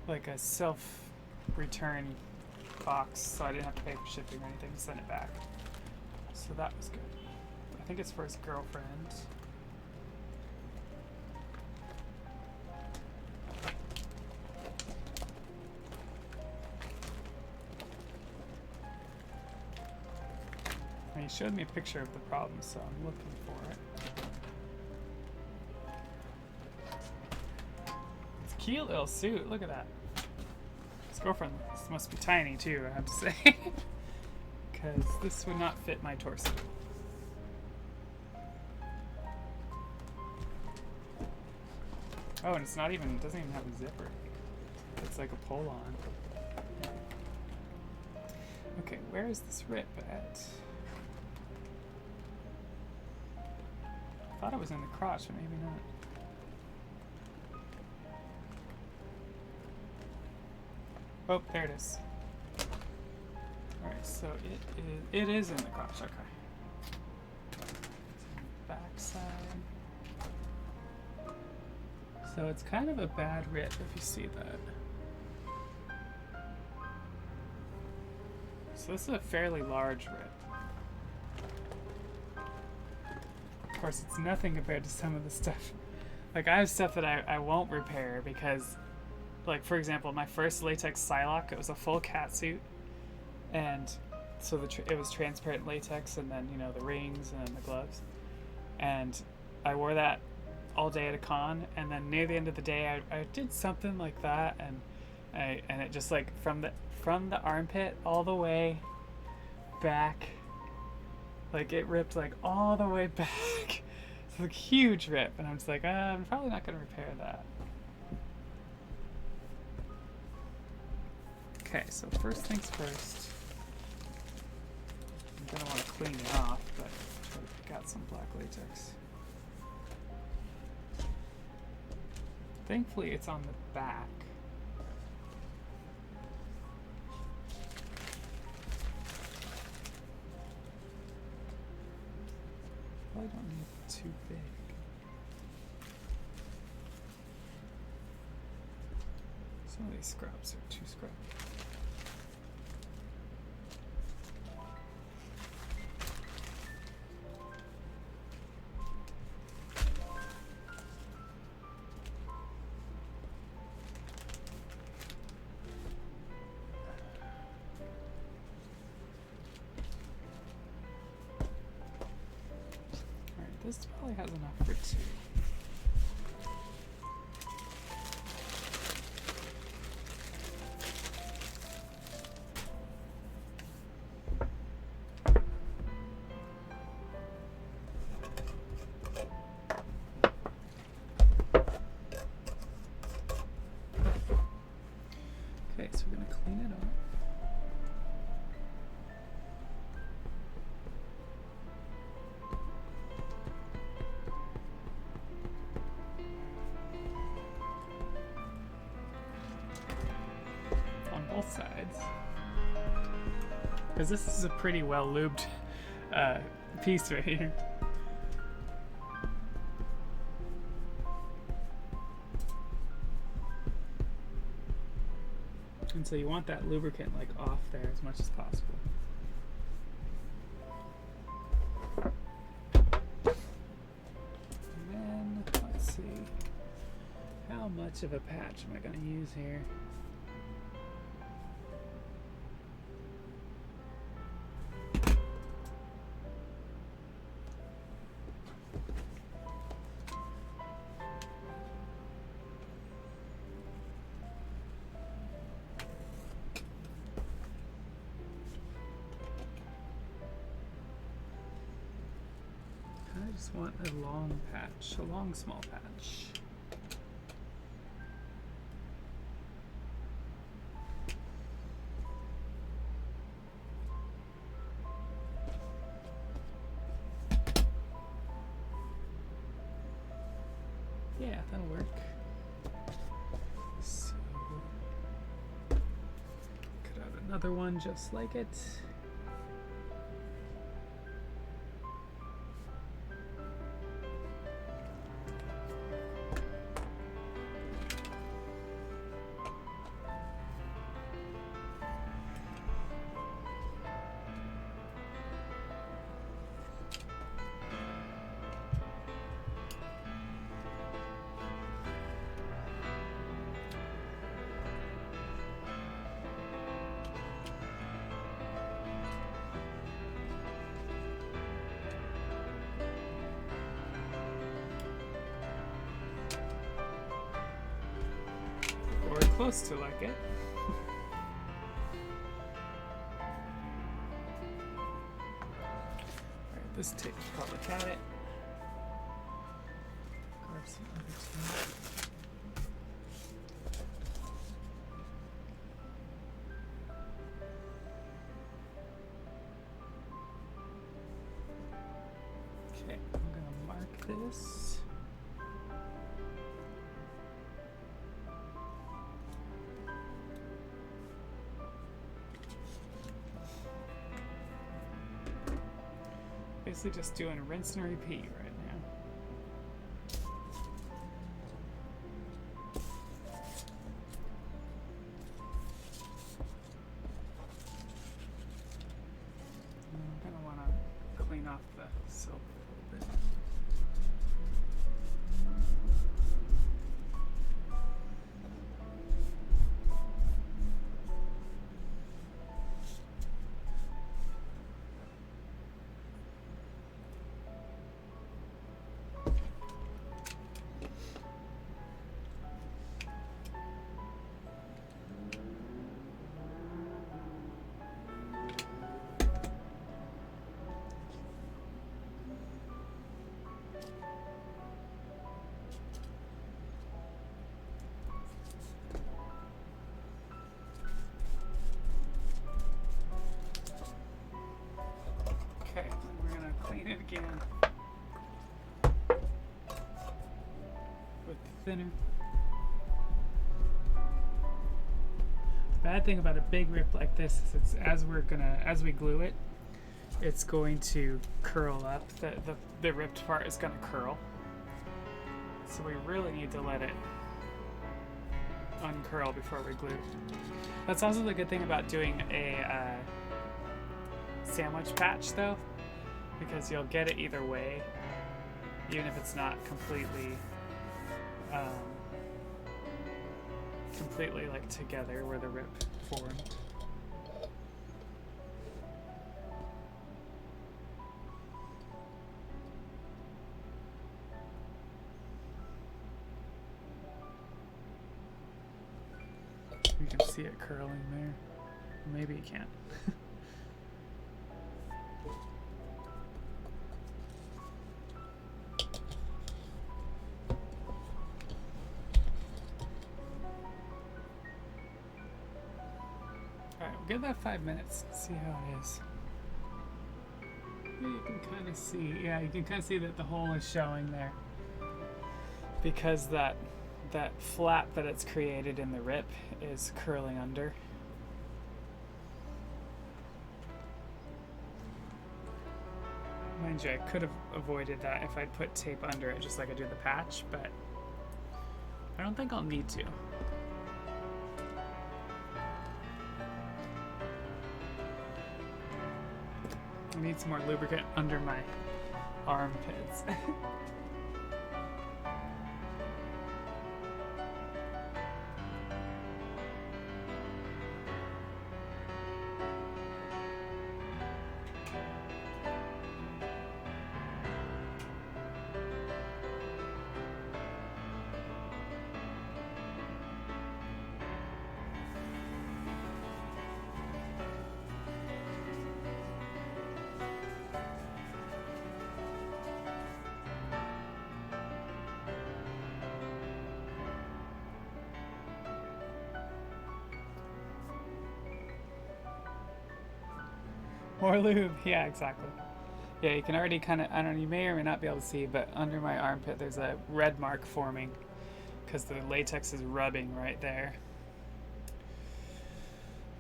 like a self-return box, so I didn't have to pay for shipping or anything to send it back. So that was good. I think it's for his girlfriend. And he showed me a picture of the problem, so I'm looking for it. It's a cute little suit. Look at that. His girlfriend, this must be tiny too, I have to say. Because this would not fit my torso. Oh, and it's not even, it doesn't even have a zipper. It's like a pull-on. Okay, where is this rip at? I thought it was in the crotch, but maybe not. Oh, there it is. Alright, so it is in the crotch, okay. Back side. So it's kind of a bad rip if you see that. So this is a fairly large rip. Of course, it's nothing compared to some of the stuff. Like, I have stuff that I won't repair because, like, for example, my first latex Psylocke, it was a full cat suit. And so it was transparent latex, and then, you know, the rings and then the gloves. And I wore that all day at a con, and then near the end of the day, I did something like that, and it just, like, from the armpit all the way back, like, it ripped, like, all the way back. It's like a huge rip, and I'm just like, I'm probably not gonna repair that. Okay, so first things first, I'm gonna want to clean it off, but try to pick out some black latex. Thankfully, it's on the back. Probably don't need it too big. Some of these scraps are too scrappy. This probably has enough for 2. Okay, so we're going to clean it up. On both sides. Because this is a pretty well lubed piece right here. And so you want that lubricant like off there as much as possible. And then let's see, how much of a patch am I going to use here? I just want a long patch, a long small patch. Yeah, that'll work. So, cut out another one just like it. Or close to like it. Alright, this tape probably got it. Grab some other tape. Okay, I'm gonna mark this. Basically just doing rinse and repeat right now. I'm gonna want to clean off the silk a little bit. Okay, we're gonna clean it again with the thinner. The bad thing about a big rip like this is it's as we glue it, it's going to curl up. The ripped part is gonna curl. So we really need to let it uncurl before we glue. That's also the good thing about doing a sandwich patch though, because you'll get it either way, even if it's not completely like together where the rip formed. see it curling there. Maybe you can't. Alright, we'll give that 5 minutes. See how it is. You can kind of see, yeah, you can kind of see that the hole is showing there. Because that flap that it's created in the rip is curling under. Mind you, I could have avoided that if I'd put tape under it just like I do the patch, but I don't think I'll need to. I need some more lubricant under my armpits. More lube, yeah, exactly. Yeah, you can already kind of, I don't know, you may or may not be able to see, but under my armpit there's a red mark forming because the latex is rubbing right there.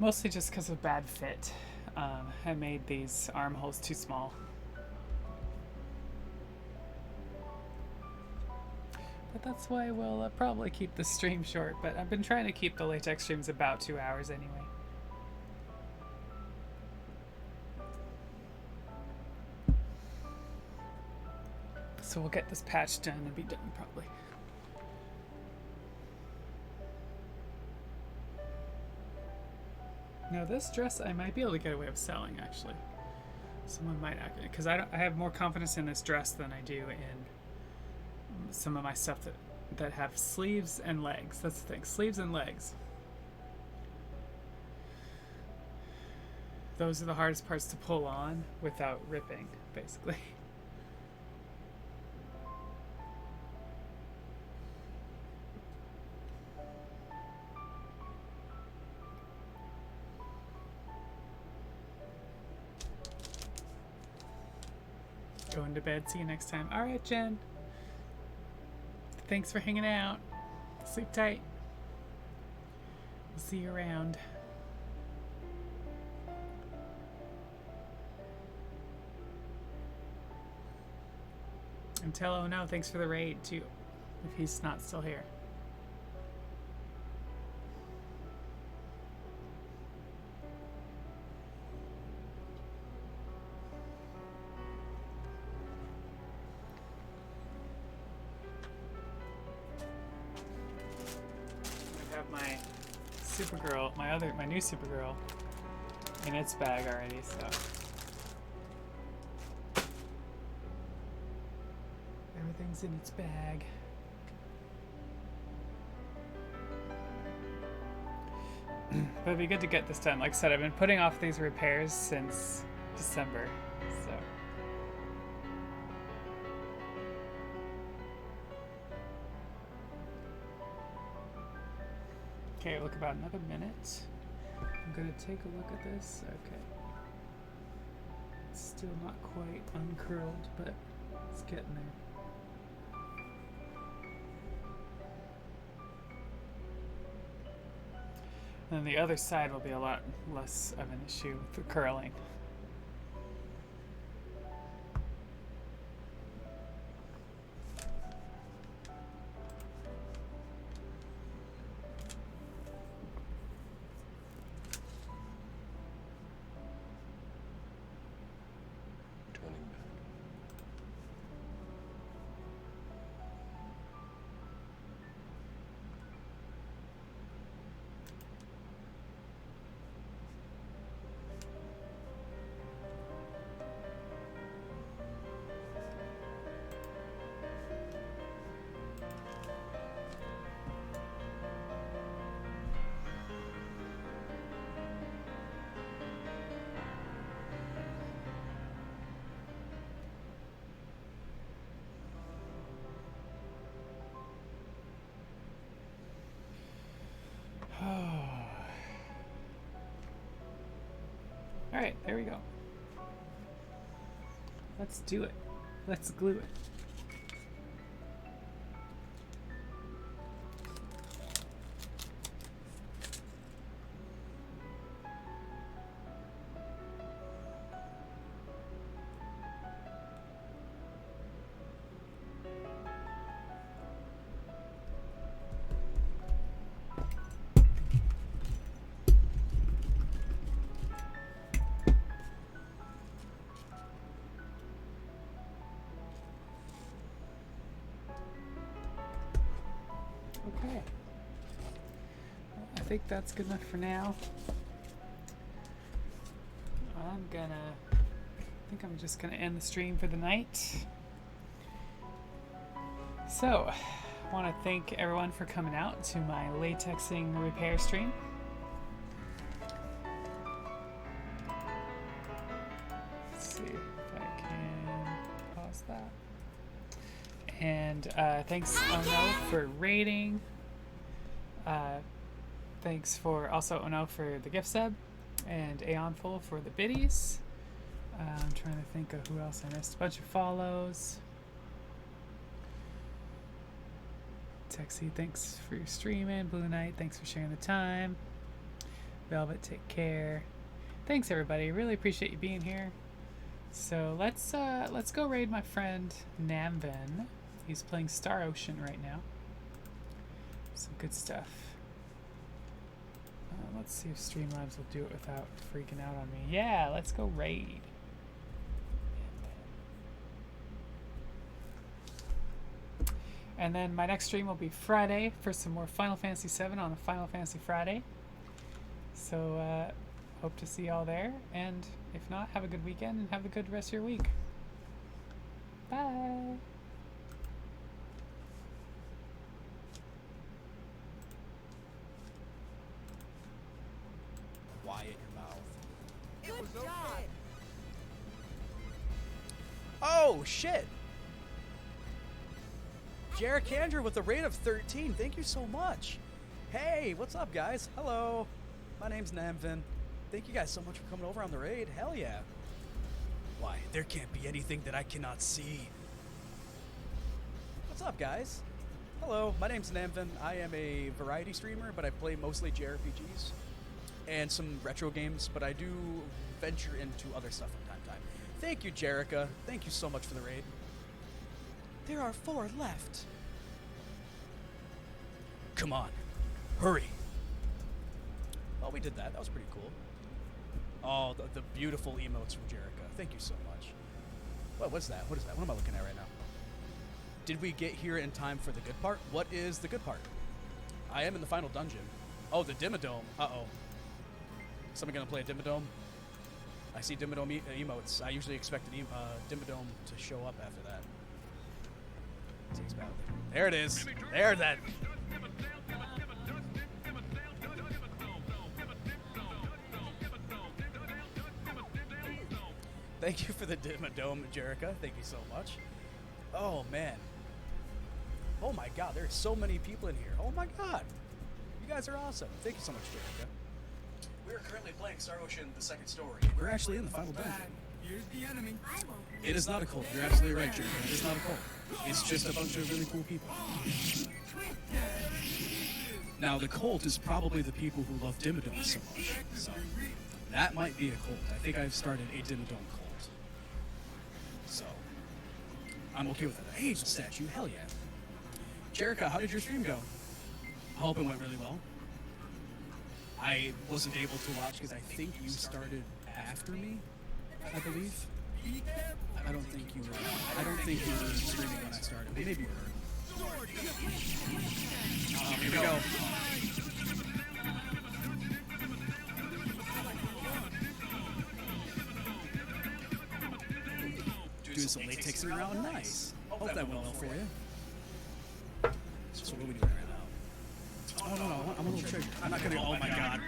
Mostly just because of bad fit. I made these armholes too small. But that's why we'll probably keep the stream short, but I've been trying to keep the latex streams about 2 hours anyway. So we'll get this patch done and be done probably. Now this dress I might be able to get away with selling actually. Someone might, because I have more confidence in this dress than I do in some of my stuff that have sleeves and legs. That's the thing, sleeves and legs. Those are the hardest parts to pull on without ripping, basically. Going to bed. See you next time. All right, Jen. Thanks for hanging out. Sleep tight. We'll see you around. And tell Oh No thanks for the raid too, if he's not still here. Supergirl, my new Supergirl in its bag already, so everything's in its bag. But it'd be good to get this done. Like I said, I've been putting off these repairs since December, so. Okay, look, about another minute. I'm gonna take a look at this. Okay. It's still not quite uncurled, but it's getting there. And then the other side will be a lot less of an issue with the curling. Alright, there we go. Let's do it. Let's glue it. Okay. I think that's good enough for now. I think I'm just gonna end the stream for the night. So, I want to thank everyone for coming out to my latexing repair stream. Let's see if I can pause that. And thanks Ono for raiding. Thanks for also Ono for the gift sub, and Aeonful for the biddies. I'm trying to think of who else I missed. A bunch of follows. Texie, thanks for your streaming. Blue Knight, thanks for sharing the time. Velvet, take care. Thanks everybody. Really appreciate you being here. So let's go raid my friend Namvin. He's playing Star Ocean right now. Some good stuff. Let's see if Streamlabs will do it without freaking out on me. Yeah, let's go raid. And then my next stream will be Friday for some more Final Fantasy VII on a Final Fantasy Friday. So hope to see y'all there. And if not, have a good weekend and have a good rest of your week. Bye. Quiet your mouth. Good job. Oh, shit! Jarricandra with a rate of 13. Thank you so much. Hey, what's up, guys? Hello. My name's Namvin. Thank you guys so much for coming over on the raid. Hell yeah. Why, there can't be anything that I cannot see. What's up, guys? Hello, my name's Namvin. I am a variety streamer, but I play mostly JRPGs and some retro games, but I do venture into other stuff from time to time. Thank you, Jerica. Thank you so much for the raid. There are 4 left. Come on, hurry. Oh, we did that. That was pretty cool. Oh, the beautiful emotes from Jerica. Thank you so much. What's that? What is that? What am I looking at right now? Did we get here in time for the good part? What is the good part? I am in the final dungeon. Oh, the Dimmadome. Uh-oh. Someone gonna play a Dimmadome? I see Dimmadome emotes. I usually expect an Dimmadome to show up after that. There it is. There that. Thank you for the Dimmadome, Jerica. Thank you so much. Oh, man. Oh, my God. There's so many people in here. Oh, my God. You guys are awesome. Thank you so much, Jerica. We're currently playing Star Ocean, the second story. We're actually in the final dungeon. Here's the enemy. It is not a cult. You're absolutely right, Jerica. It is not a cult. It's just a bunch of really cool people. Now, the cult is probably the people who love Dimmadome so much. So, that might be a cult. I think I've started a Dimmadome cult. So, I'm okay with that. Angel statue, hell yeah. Jerica, how did your stream go? I hope it went really well. I wasn't able to watch because I think you started after me, I believe. I don't think you were streaming when I started. Maybe you were. Here we go. Doing some latex around. Nice. Hope that went well for you. So what are we doing right now? Oh no, I'm a little triggered. I'm not gonna. Oh my god.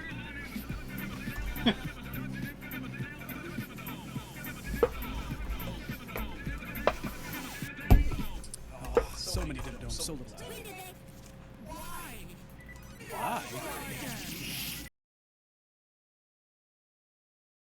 So many Dimmadomes, so little time.